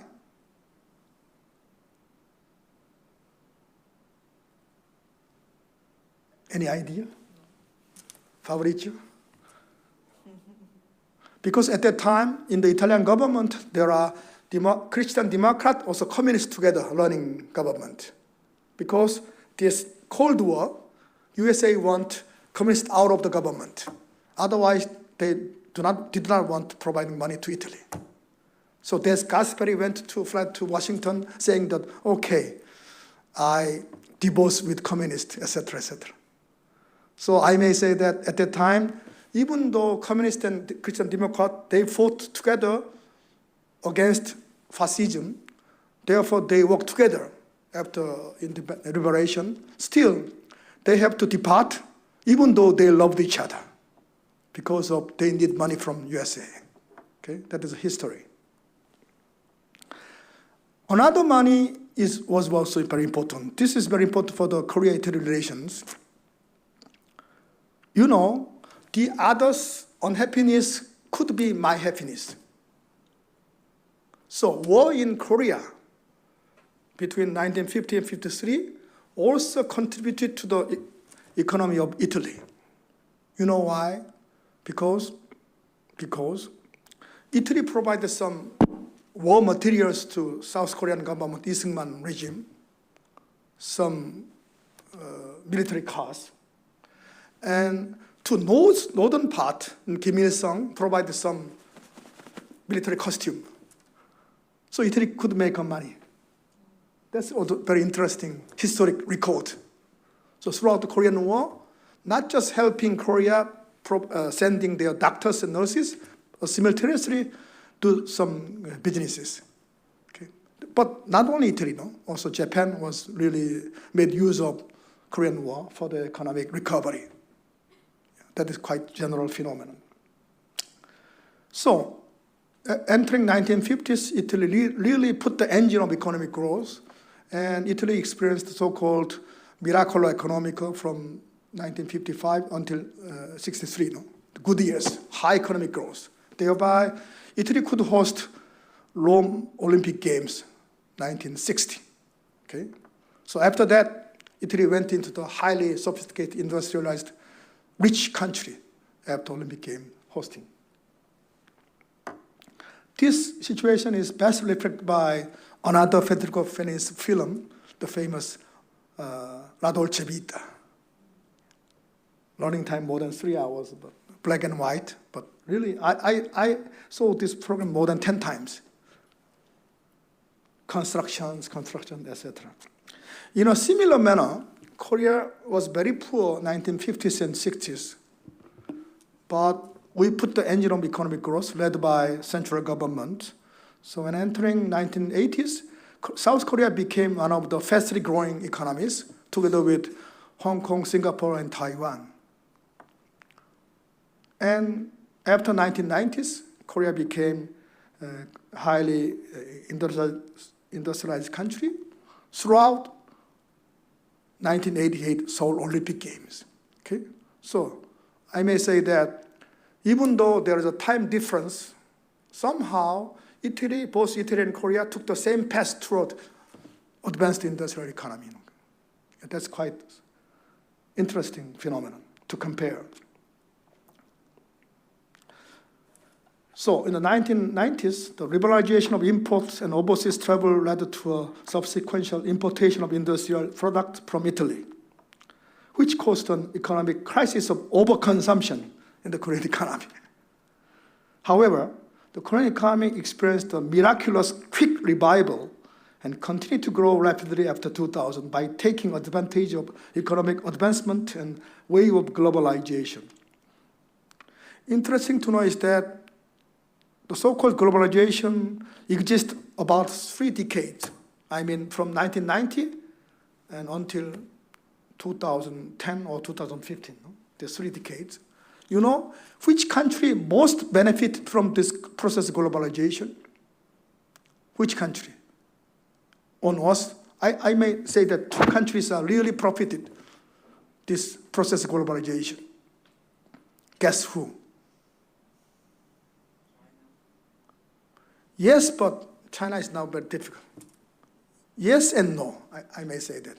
Any idea? Fabrizio? Because at that time, in the Italian government, there are Christian Democrat, also communist together running government. Because this Cold War, USA want communists out of the government. Otherwise, they did not want providing money to Italy. So Des Gasperi fled to Washington saying that, okay, I divorce with communists, etc., etc. So I may say that at that time, even though communists and Christian Democrat, they fought together against fascism, therefore they worked together after liberation. Still, they have to depart, even though they loved each other, because of they need money from USA. Okay, that is history. Another money was also very important. This is very important for the Korea-Italy relations. You know, the other's unhappiness could be my happiness. So war in Korea between 1950 and 53 also contributed to the economy of Italy. You know why? Because Italy provided some war materials to South Korean government, Lee Seung-man regime, some military cars. And to northern part, Kim Il-sung provided some military costume. So Italy could make money. That's also very interesting historic record. So throughout the Korean War, not just helping Korea, sending their doctors and nurses, but simultaneously do some businesses. Okay? But not only Italy, no? Also Japan was really made use of Korean War for the economic recovery. That is quite general phenomenon. So, entering 1950s, Italy really put the engine of economic growth, and Italy experienced the so-called miracolo economico from 1955 until 63, no? Good years, high economic growth. Thereby, Italy could host Rome Olympic Games, 1960. Okay? So after that, Italy went into the highly sophisticated, industrialized, rich country after Olympic Game hosting. This situation is best reflected by another Federico Fellini's film, the famous La Dolce Vita. Running time more than 3 hours, but black and white. But really, I saw this program more than 10 times. Construction, etc. In a similar manner, Korea was very poor 1950s and 60s, but we put the engine of economic growth led by central government. So when entering 1980s, South Korea became one of the fastest growing economies, together with Hong Kong, Singapore, and Taiwan. And after 1990s, Korea became a highly industrialized country throughout 1988 Seoul Olympic Games. Okay? So I may say that even though there is a time difference, somehow Italy, both Italy and Korea took the same path toward advanced industrial economy. That's quite interesting phenomenon to compare. So in the 1990s, the liberalization of imports and overseas travel led to a subsequent importation of industrial products from Italy, which caused an economic crisis of overconsumption in the Korean economy. However, the Korean economy experienced a miraculous quick revival and continued to grow rapidly after 2000 by taking advantage of economic advancement and wave of globalization. Interesting to know is that the so-called globalization exists about 3 decades. I mean, from 1990 and until 2010 or 2015, no? There's 3 decades. You know, which country most benefited from this process of globalization? Which country? On us, I may say that 2 countries are really profited this process of globalization. Guess who? Yes, but China is now very difficult. Yes and no, I may say that.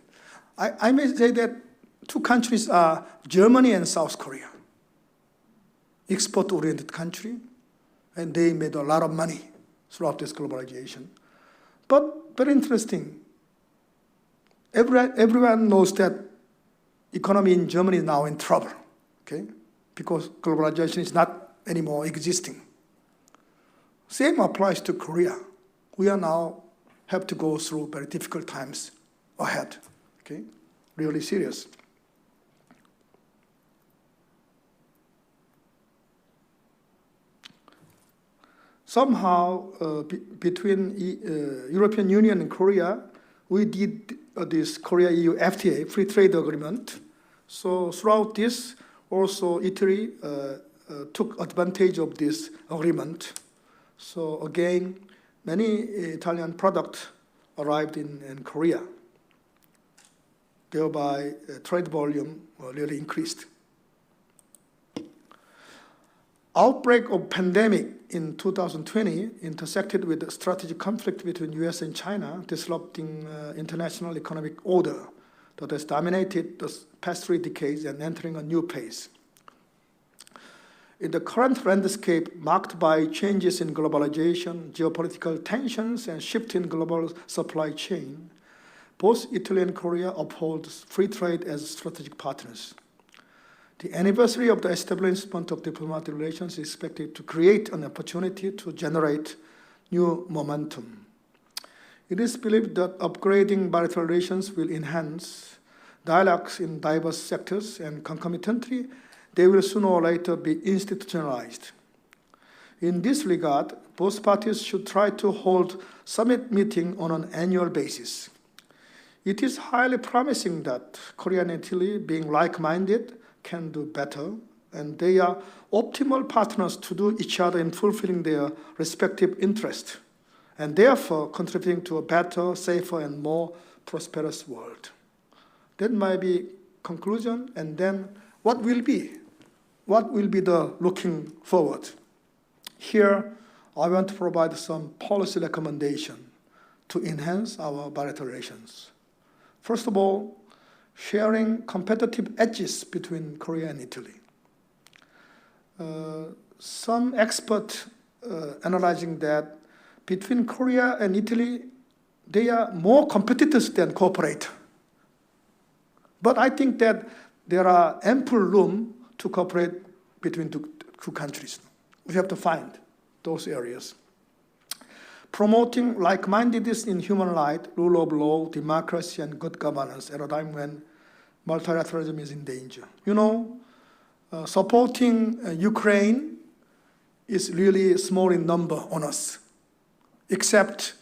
I may say that 2 countries are Germany and South Korea. Export-oriented country. and they made a lot of money throughout this globalization. But very interesting, everyone knows that economy in Germany is now in trouble, okay? Because globalization is not anymore existing. Same applies to Korea. We are now have to go through very difficult times ahead, okay? Really serious. Somehow, between European Union and Korea, we did this Korea-EU FTA, free trade agreement. So throughout this, also Italy took advantage of this agreement. So again, many Italian products arrived in Korea. Thereby, trade volume really increased. Outbreak of pandemic in 2020 intersected with a strategic conflict between US and China, disrupting international economic order that has dominated the past 3 decades and entering a new phase. In the current landscape marked by changes in globalization, geopolitical tensions, and shift in global supply chain, both Italy and Korea uphold free trade as strategic partners. The anniversary of the establishment of diplomatic relations is expected to create an opportunity to generate new momentum. It is believed that upgrading bilateral relations will enhance dialogues in diverse sectors, and concomitantly, they will sooner or later be institutionalized. In this regard, both parties should try to hold summit meetings on an annual basis. It is highly promising that Korea and Italy, being like-minded, can do better, and they are optimal partners to do each other in fulfilling their respective interests, and therefore contributing to a better, safer, and more prosperous world. That might be conclusion, and then what will be? What will be the looking forward? Here, I want to provide some policy recommendation to enhance our bilateral relations. First of all, sharing competitive edges between Korea and Italy. Some experts analyzing that between Korea and Italy, they are more competitors than cooperators. But I think that there are ample room to cooperate between two countries. We have to find those areas. Promoting like-mindedness in human rights, rule of law, democracy, and good governance at a time when multilateralism is in danger. You know, supporting Ukraine is really small in number on us. Except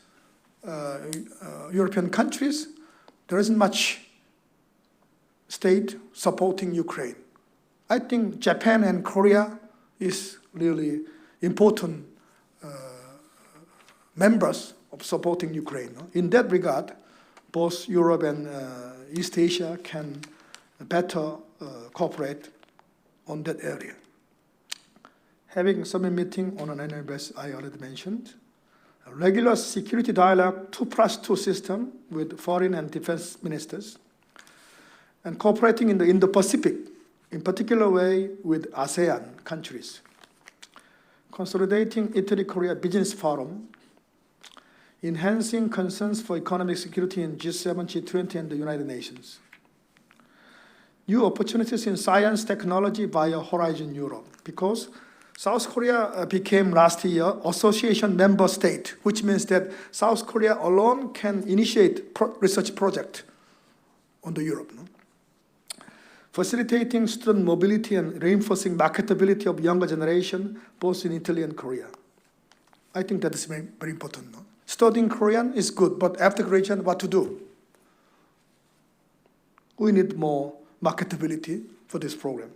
European countries, there isn't much state supporting Ukraine. I think Japan and Korea is really important members of supporting Ukraine. In that regard, both Europe and East Asia can better cooperate on that area. Having summit meeting on an annual basis, I already mentioned. A regular security dialogue 2+2 system with foreign and defense ministers, and cooperating in the Indo-Pacific, in particular way with ASEAN countries. Consolidating Italy-Korea Business Forum, enhancing concerns for economic security in G7, G20, and the United Nations. New opportunities in science technology via Horizon Europe, because South Korea became last year association member state, which means that South Korea alone can initiate research project on the Europe. No? Facilitating student mobility and reinforcing marketability of younger generation, both in Italy and Korea. I think that is very, very important. No? Studying Korean is good, but after graduation, what to do? We need more marketability for this program.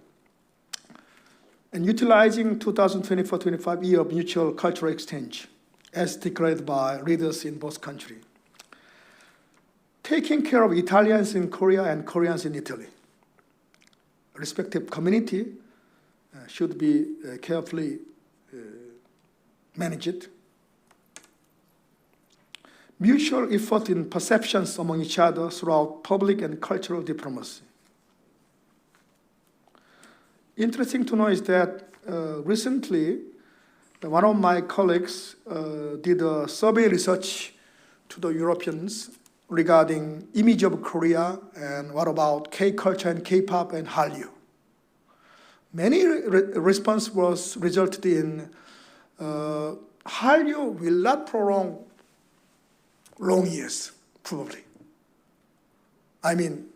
And utilizing 2024-25 year of mutual cultural exchange, as declared by leaders in both countries. Taking care of Italians in Korea and Koreans in Italy. Respective community should be carefully managed. Mutual effort in perceptions among each other throughout public and cultural diplomacy. Interesting to know is that recently, One of my colleagues did a survey research to the Europeans regarding image of Korea and what about K-culture and K-pop and Hallyu. Many response was resulted in Hallyu will not prolong long years, probably. I mean,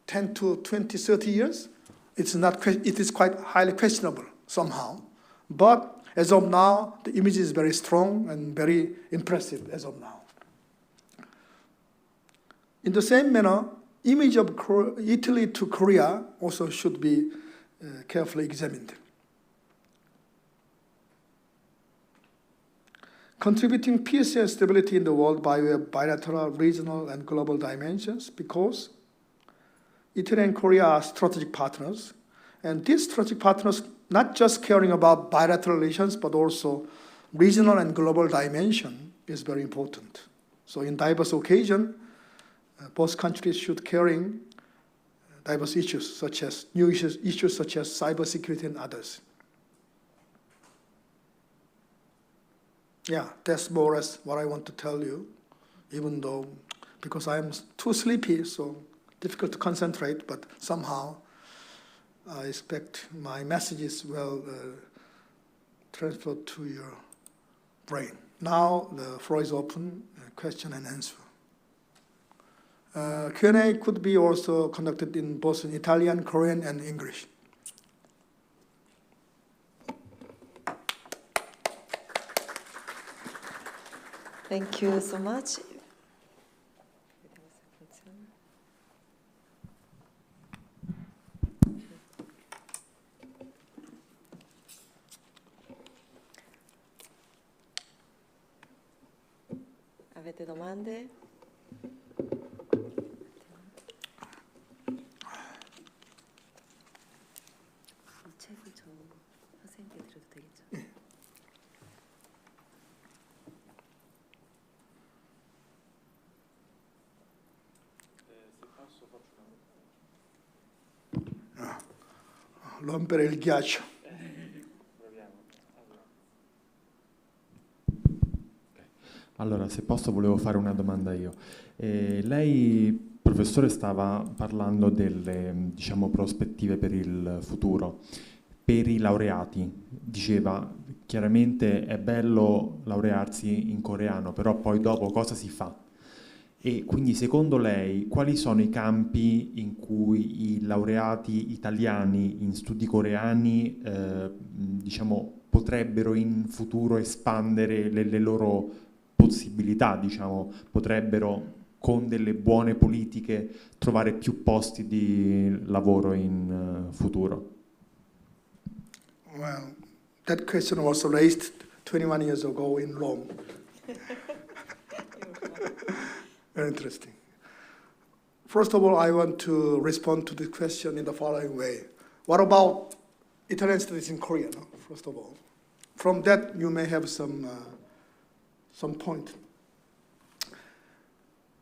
10 to 20, 30 years, it is quite highly questionable somehow. But as of now, the image is very strong and very impressive as of now. In the same manner, image of Italy to Korea also should be carefully examined. Contributing peace and stability in the world by way of bilateral, regional, and global dimensions, because Italy and Korea are strategic partners, and these strategic partners not just caring about bilateral relations, but also regional and global dimension is very important. So in diverse occasions, both countries should caring diverse issues, such as new issues such as cybersecurity and others. Yeah, that's more or less what I want to tell you, even though, because I'm too sleepy, so difficult to concentrate, but somehow I expect my messages will transfer to your brain. Now the floor is open, question and answer. Q&A could be also conducted in both in Italian, Korean, and English. Thank you so much. Avete domande? 이 책을 저 선생님께 드려도 되겠죠? Rompere il ghiaccio. Allora, se posso, volevo fare una domanda io. Lei, professore, stava parlando delle, diciamo, prospettive per il futuro. Per i laureati, diceva, chiaramente è bello laurearsi in coreano, però poi dopo cosa si fa? E quindi secondo lei quali sono i campi in cui i laureati italiani in studi coreani diciamo, potrebbero in futuro espandere le loro possibilità, diciamo, potrebbero con delle buone politiche trovare più posti di lavoro in futuro? Well, that question was raised 21 years ago in Rome. Very interesting. First of all, I want to respond to this question in the following way. What about Italian studies in Korea, no? First of all? From that, you may have some point.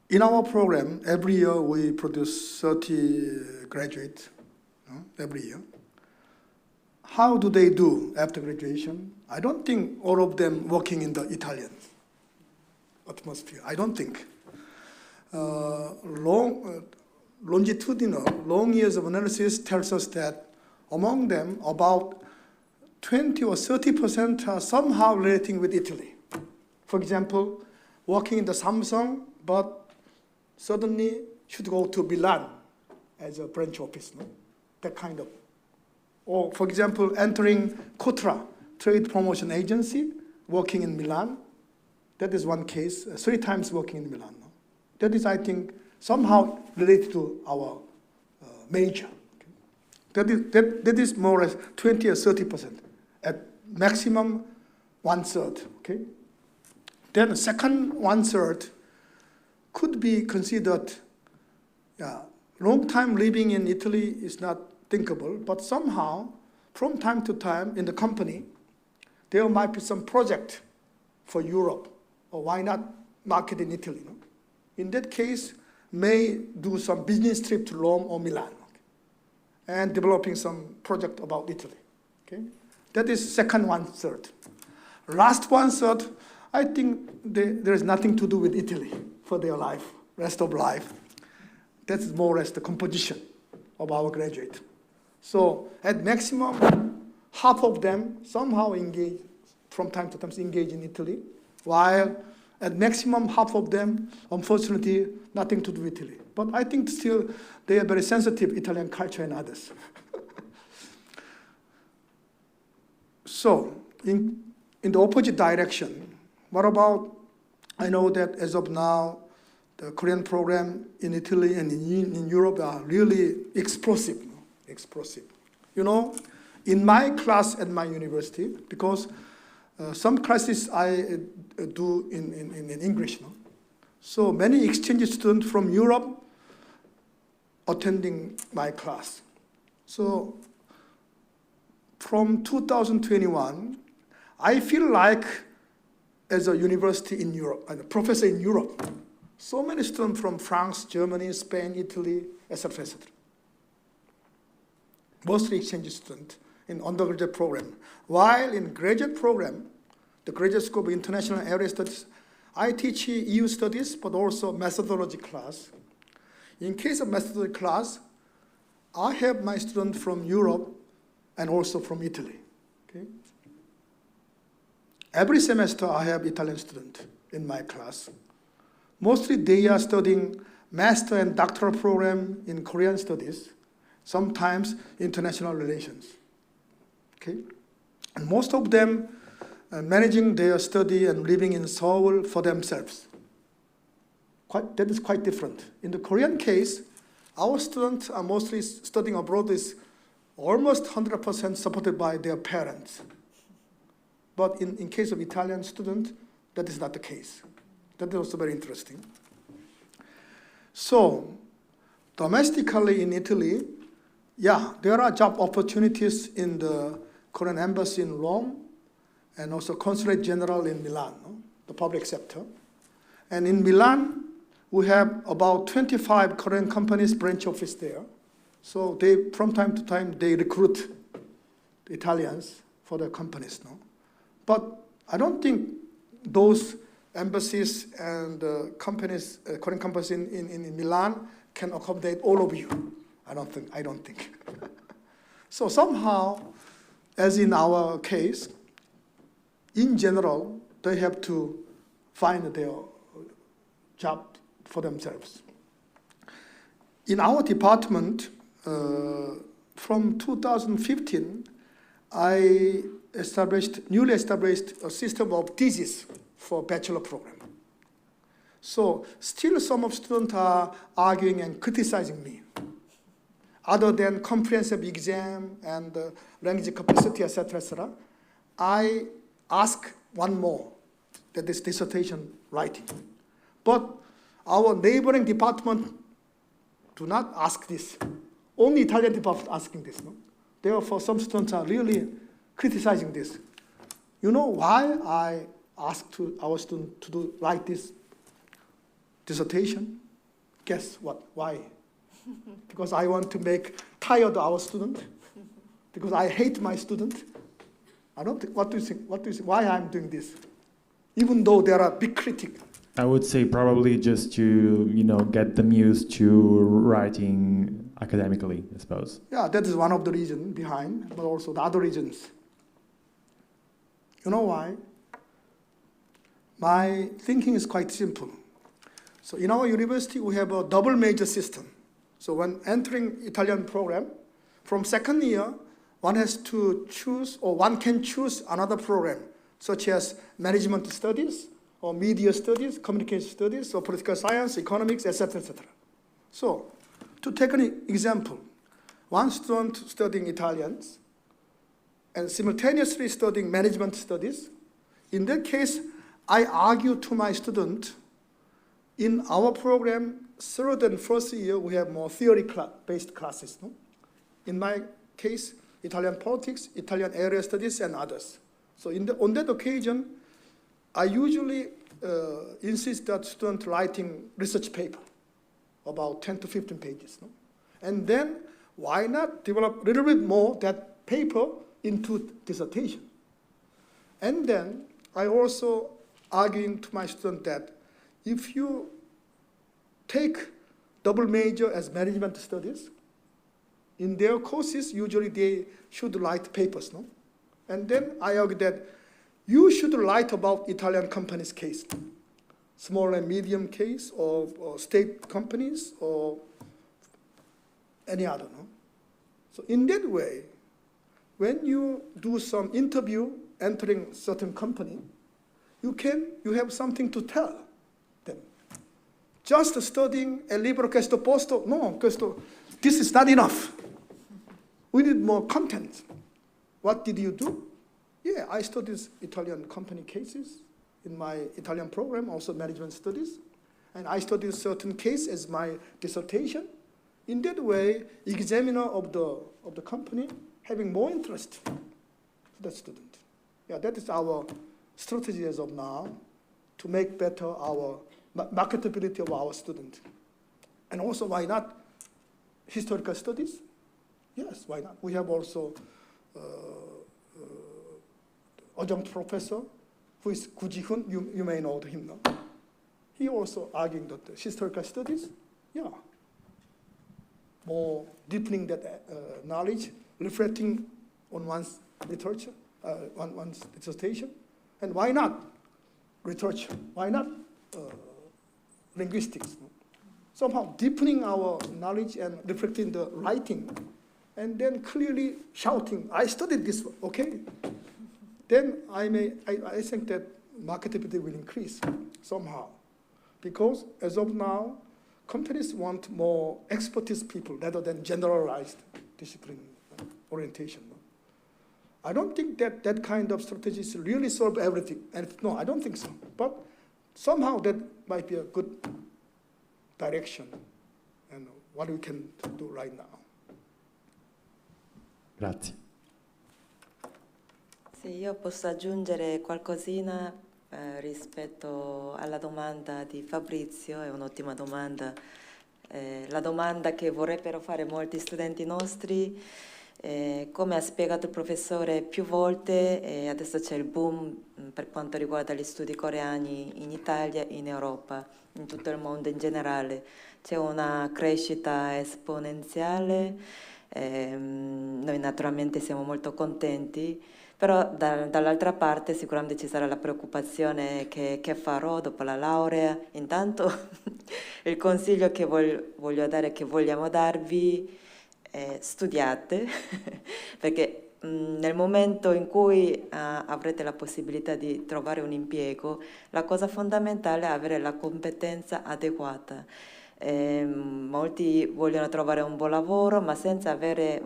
In our program, every year we produce 30 graduates, no? Every year. How do they do after graduation? I don't think all of them working in the Italian atmosphere. I don't think. Longitudinal, long years of analysis tells us that among them, about 20 or 30% are somehow relating with Italy. For example, working in the Samsung, but suddenly should go to Milan as a branch office, no? That kind of. Or, for example, entering Kotra, trade promotion agency, working in Milan. That is one case, 3 times working in Milan. No? That is, I think, somehow related to our major. Okay? That is more or less 20 or 30%, at maximum 1/3. Okay? Then the second 1/3 could be considered, long time living in Italy is not thinkable, but somehow, from time to time in the company, there might be some project for Europe, or why not market in Italy? No? In that case, may do some business trip to Rome or Milan, okay? And developing some project about Italy. Okay? That is second 1/3. last one-third, I think there is nothing to do with Italy for their life, rest of life. That's more or less the composition of our graduate. So at maximum, half of them somehow engage, from time to time engage in Italy, while at maximum half of them, unfortunately, nothing to do with Italy. But I think still they are very sensitive Italian culture and others. So in the opposite direction, what about, I know that as of now, the Korean program in Italy and in Europe are really explosive. You know, in my class at my university, because some classes I do in English, no? So many exchange students from Europe attending my class. So from 2021, I feel like as a university in Europe, and a professor in Europe, so many students from France, Germany, Spain, Italy, etc., etc. Mostly exchange students in undergraduate program. While in graduate program, the graduate school of international area studies, I teach EU studies, but also methodology class. In case of methodology class, I have my students from Europe and also from Italy. Okay? Every semester I have Italian students in my class. Mostly they are studying master and doctoral program in Korean studies, sometimes international relations. Okay? And most of them managing their study and living in Seoul for themselves. That is quite different. In the Korean case, our students are mostly studying abroad is almost 100% supported by their parents. But in case of Italian students, that is not the case. That is also very interesting. So, domestically in Italy, yeah, there are job opportunities in the Korean embassy in Rome and also consulate general in Milan, no? The public sector. And in Milan, we have about 25 Korean companies branch office there. So they, from time to time, they recruit Italians for their companies, no? But I don't think those embassies and companies, Korean companies in Milan can accommodate all of you. I don't think. So somehow, as in our case, in general, they have to find their job for themselves. In our department, from 2015, I newly established a system of thesis for bachelor program. So still some of students are arguing and criticizing me. Other than comprehensive exam and language capacity, etc., I ask one more, that is dissertation writing. But our neighboring department do not ask this. Only Italian department asking this. No? Therefore, some students are really criticizing this. You know why I asked our student to write this dissertation? Guess what? Why? Because I want to make tired our student. Because I hate my student. I don't think. What do you think? What do you think? Why I'm doing this? Even though there are big critics. I would say probably just to get them used to writing academically, I suppose. Yeah, that is one of the reasons behind, but also the other reasons. You know why? My thinking is quite simple. So in our university, we have a double major system. So when entering Italian program, from second year, one has to choose, or one can choose another program, such as management studies, or media studies, communication studies, or political science, economics, etc., etc. So, to take an example, one student studying Italians and simultaneously studying management studies, in that case, I argue to my student, in our program, third and first year, we have more theory-based classes. No? In my case, Italian politics, Italian area studies, and others. So on that occasion, I usually insist that students writing research paper, about 10 to 15 pages. No? And then, why not develop a little bit more that paper into dissertation? And then, I also arguing to my student that if you take double major as management studies, in their courses, usually they should write papers, no? And then I argue that you should write about Italian companies' case, small and medium case, or state companies, or any other, no? So in that way, when you do some interview entering certain company, you have something to tell them. Just studying a libro questo posto, no, this is not enough. We need more content. What did you do? Yeah, I studied Italian company cases in my Italian program, also management studies. And I studied certain case as my dissertation. In that way, examiner of the company having more interest to the student. Yeah, that is our strategy as of now to make better our marketability of our student. And also, why not historical studies? Yes, why not? We have also adjunct professor who is Gu Ji-hun. You may know him now. He also arguing that the historical studies, yeah, more deepening that knowledge, reflecting on one's literature, on one's dissertation. And why not literature? Why not linguistics? Somehow deepening our knowledge and reflecting the writing, and then clearly shouting, I studied this, okay? Then I think that marketability will increase somehow. Because as of now, companies want more expertise people rather than generalized discipline orientation. I don't think that kind of strategies really solve everything. And no, I don't think so. But somehow that might be a good direction and what we can do right now. Grazie. Sì, io posso aggiungere qualcosina rispetto alla domanda di Fabrizio, è un'ottima domanda. La domanda che vorrebbero fare molti studenti nostri, come ha spiegato il professore più volte, adesso c'è il boom per quanto riguarda gli studi coreani in Italia, in Europa, in tutto il mondo in generale. C'è una crescita esponenziale. Noi naturalmente siamo molto contenti, però dall'altra parte sicuramente ci sarà la preoccupazione che farò dopo la laurea. Intanto il consiglio che voglio dare, che vogliamo darvi, è studiate, perché nel momento in cui avrete la possibilità di trovare un impiego, la cosa fondamentale è avere la competenza adeguata. Molti vogliono trovare un buon lavoro ma senza avere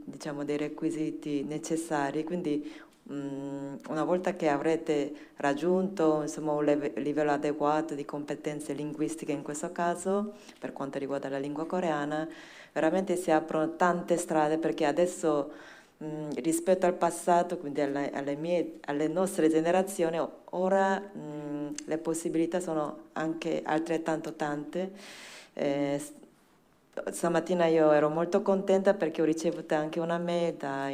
diciamo, dei requisiti necessari, quindi una volta che avrete raggiunto insomma, un livello adeguato di competenze linguistiche in questo caso, per quanto riguarda la lingua coreana, veramente si aprono tante strade, perché adesso rispetto al passato, quindi alle nostre generazioni, ora le possibilità sono anche altrettanto tante. Stamattina io ero molto contenta perché ho ricevuto anche una mail da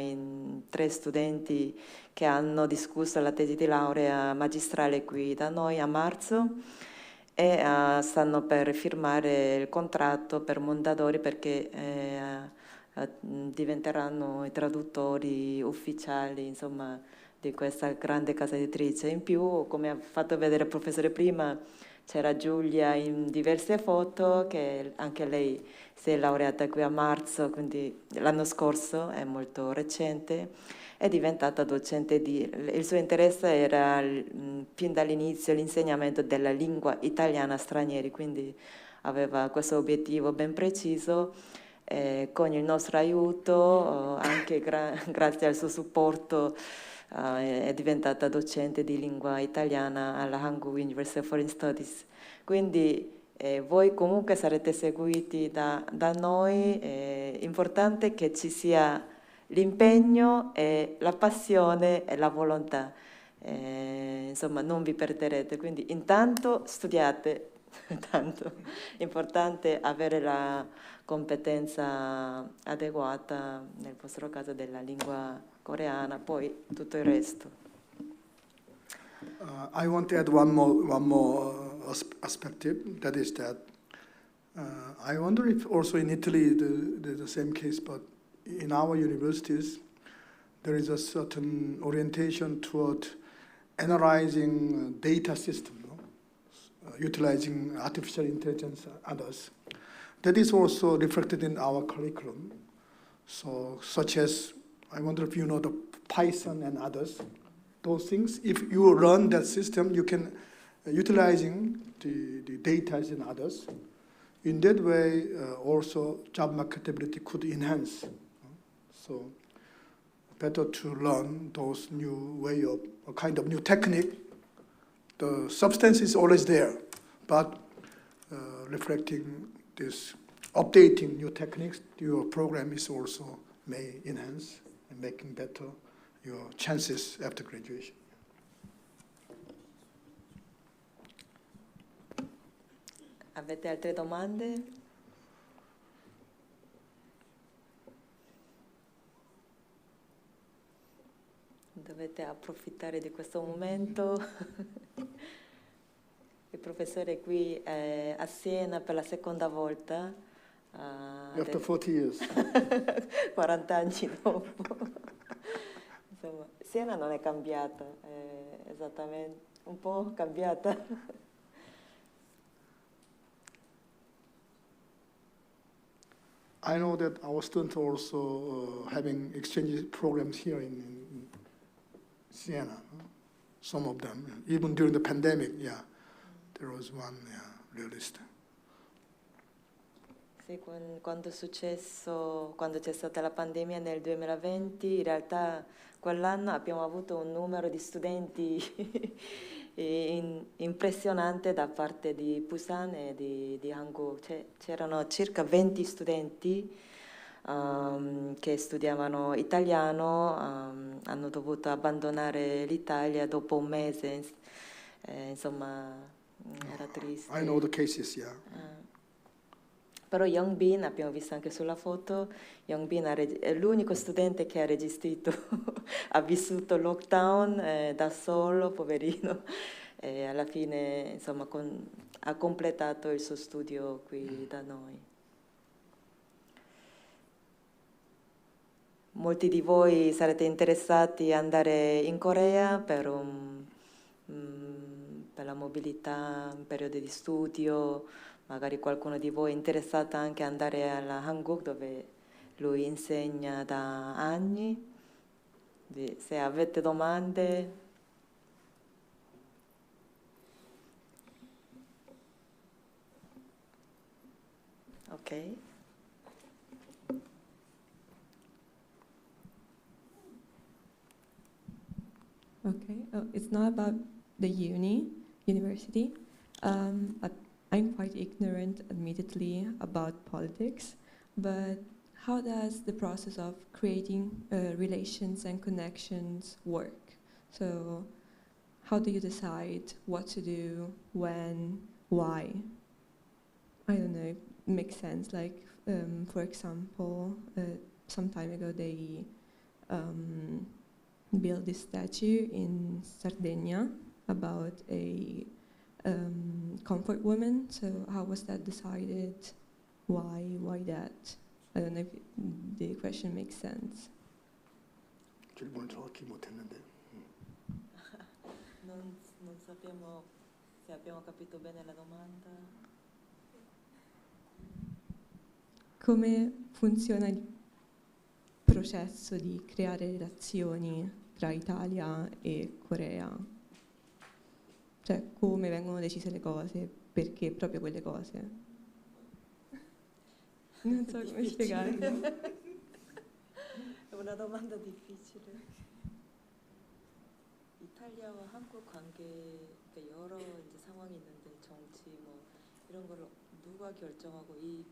3 studenti che hanno discusso la tesi di laurea magistrale qui da noi a marzo e stanno per firmare il contratto per Mondadori, perché diventeranno i traduttori ufficiali, insomma, di questa grande casa editrice. In più, come ha fatto vedere il professore prima, c'era Giulia in diverse foto, che anche lei si è laureata qui a marzo, quindi l'anno scorso, è molto recente, è diventata docente il suo interesse era fin dall'inizio l'insegnamento della lingua italiana a stranieri, quindi aveva questo obiettivo ben preciso. Con il nostro aiuto, anche grazie al suo supporto, è diventata docente di lingua italiana alla Hankuk University of Foreign Studies. Quindi voi comunque sarete seguiti da noi, è importante che ci sia l'impegno, la passione e la volontà, insomma non vi perderete, quindi intanto studiate, tanto importante avere la competenza adeguata, nel vostro caso della lingua coreana, poi tutto il resto. I want to add one more aspect. That is that I wonder if also in Italy the same case, but in our universities there is a certain orientation toward analyzing data system, utilizing artificial intelligence and others. That is also reflected in our curriculum. So, such as, I wonder if you know the Python and others. Those things, if you run that system, you can, utilizing the data and others. In that way, also job marketability could enhance. So, better to learn those new way of, a kind of new technique. The substance is always there, but reflecting this, updating new techniques, your program is also may enhance and making better your chances after graduation. Avete altre domande? Dovete approfittare di questo momento. Il professore è qui a Siena per la seconda volta. After 40 years. 40 anni dopo. Insomma, Siena non è cambiata, è esattamente un po' cambiata. I know that our students are also having exchange programs here in Siena. Some of them, even during the pandemic, yeah, there was one, realist. Sì, quando c'è stata la pandemia nel 2020, in realtà quell'anno abbiamo avuto un numero di studenti impressionante da parte di Busan e di Hankuk. C'erano circa 20 studenti che studiavano italiano, hanno dovuto abbandonare l'Italia dopo un mese, insomma era triste. I know the cases, yeah. Però Youngbin, abbiamo visto anche sulla foto, Youngbin è l'unico studente che ha resistito, ha vissuto il lockdown da solo, poverino, e alla fine insomma ha completato il suo studio qui da noi. Molti di voi sarete interessati ad andare in Corea per la mobilità, un periodo di studio. Magari qualcuno di voi è interessato anche ad andare alla Hankuk, dove lui insegna da anni. Se avete domande. Ok. Okay, it's not about the university. I'm quite ignorant, admittedly, about politics, but how does the process of creating relations and connections work? So how do you decide what to do, when, why? I don't know, it makes sense. Like, for example, some time ago they built this statue in Sardinia about a comfort woman. So how was that decided? Why that? I don't know if the question makes sense. 질문 정확히 못했는데. Non sappiamo se abbiamo capito bene la domanda. Come funziona il processo di creare relazioni tra Italia e Corea? Cioè, come vengono decise le cose, perché proprio quelle cose? Non so come spiegare. È una domanda difficile. 이탈리아와 한국 관계 여러 이제 상황이 있는데 정치 뭐 이런 걸 누가 결정하고 이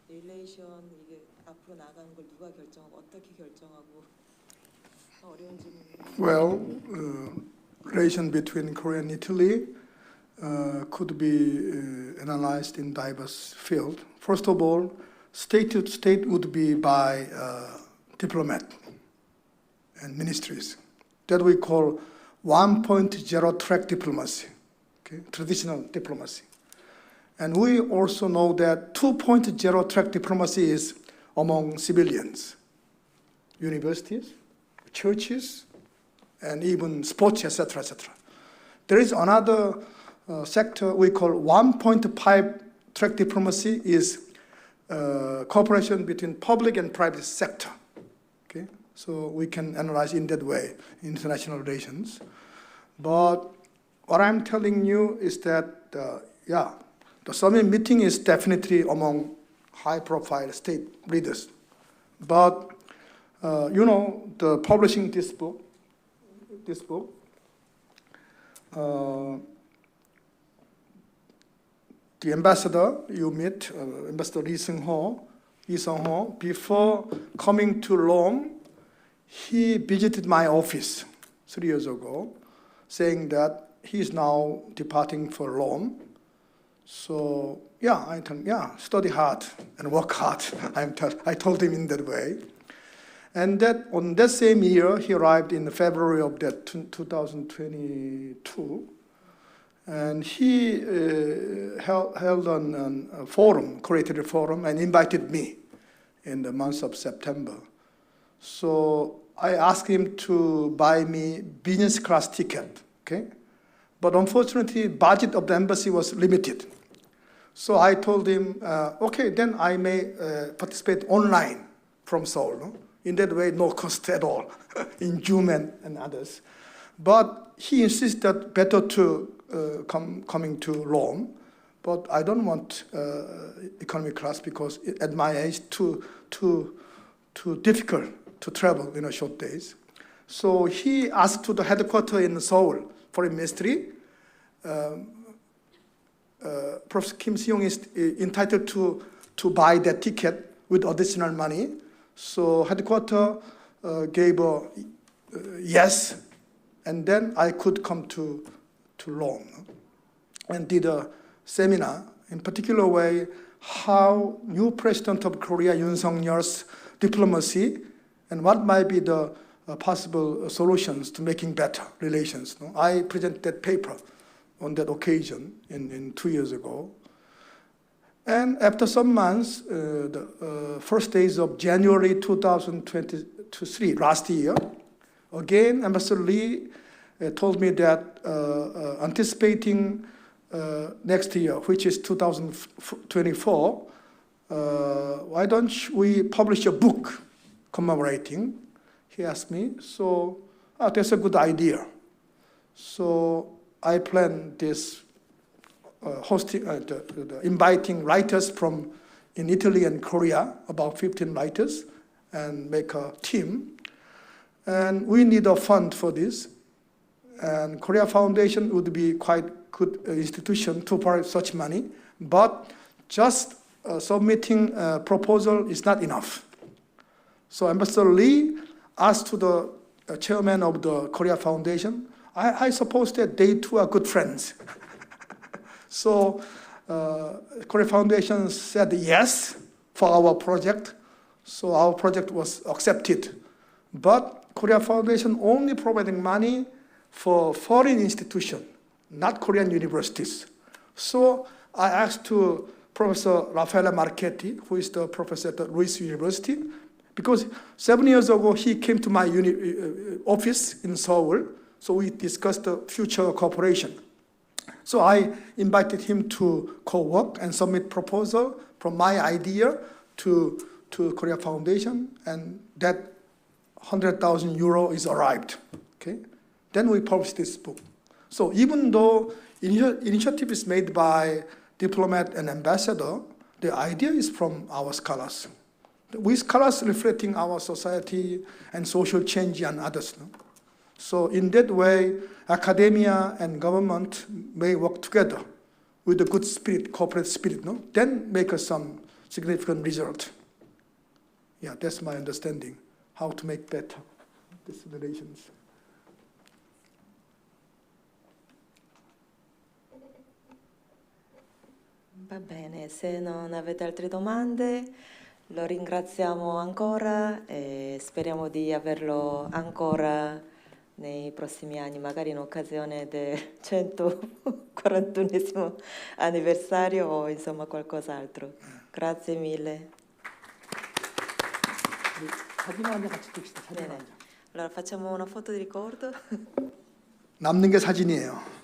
릴레이션 이게 앞으로 나가는 걸 누가 결정하고 어떻게 결정하고 어려운 질문이에요. Well, relation between Korea and Italy could be analyzed in diverse fields. First of all, state to state would be by diplomat and ministries. That we call 1.0 track diplomacy, okay, traditional diplomacy. And we also know that 2.0 track diplomacy is among civilians, universities, churches, and even sports, etc., etc. There is another sector we call 1.5 track diplomacy is cooperation between public and private sector. Okay, so we can analyze in that way international relations. But what I'm telling you is that, the summit meeting is definitely among high-profile state leaders. But the publishing this book, the ambassador you meet, Ambassador Lee Sung-ho, before coming to Rome, he visited my office 3 years ago, saying that he is now departing for Rome. So I told him, study hard and work hard. I told him in that way. And that on that same year, he arrived in February of that 2022. And he held a forum, created a forum, and invited me in the month of September. So I asked him to buy me business class ticket, okay? But unfortunately, budget of the embassy was limited. So I told him, okay, then I may participate online from Seoul. No? In that way, no cost at all, in Zoom and others. But he insisted better to coming to Rome, but I don't want economy class because at my age, too difficult to travel in a short days. So he asked to the headquarters in Seoul Foreign Ministry. Prof. Kim Si-young is entitled to buy that ticket with additional money. So headquarters gave a yes, and then I could come to Rome and did a seminar, in particular way, how new president of Korea, Yoon Suk-yeol's diplomacy, and what might be the possible solutions to making better relations. No? I presented that paper on that occasion in 2 years ago. And after some months, the first days of January 2023, last year, again, Ambassador Lee told me that anticipating next year, which is 2024, why don't we publish a book commemorating? He asked me. So that's a good idea. So I planned this inviting writers from in Italy and Korea, about 15 writers, and make a team. And we need a fund for this. And Korea Foundation would be quite good institution to provide such money, but just submitting a proposal is not enough. So Ambassador Lee asked to the chairman of the Korea Foundation, I suppose that they too are good friends. So Korea Foundation said yes for our project. So our project was accepted. But Korea Foundation only providing money for foreign institutions, not Korean universities. So I asked to Professor Raffaele Marchetti, who is the professor at the Luis University, because 7 years ago he came to my office in Seoul, so we discussed the future cooperation. So I invited him to co-work and submit proposal from my idea to Korea Foundation, and that 100,000 euro is arrived. Okay, then we published this book. So even though initiative is made by diplomat and ambassador, the idea is from our scholars. We scholars reflecting our society and social change and others. No? So in that way, academia and government may work together with a good spirit, corporate spirit, no? Then make us some significant result. Yeah, that's my understanding, how to make better these relations. Va bene, se non avete altre domande, lo ringraziamo ancora e speriamo di averlo ancora nei prossimi anni, magari in occasione del 141esimo anniversario o insomma qualcos'altro. Grazie mille. 사진 한 장 같이 찍읍시다. 사진 한 네네. 장. Allora facciamo una foto di ricordo. 남는 게 사진이에요.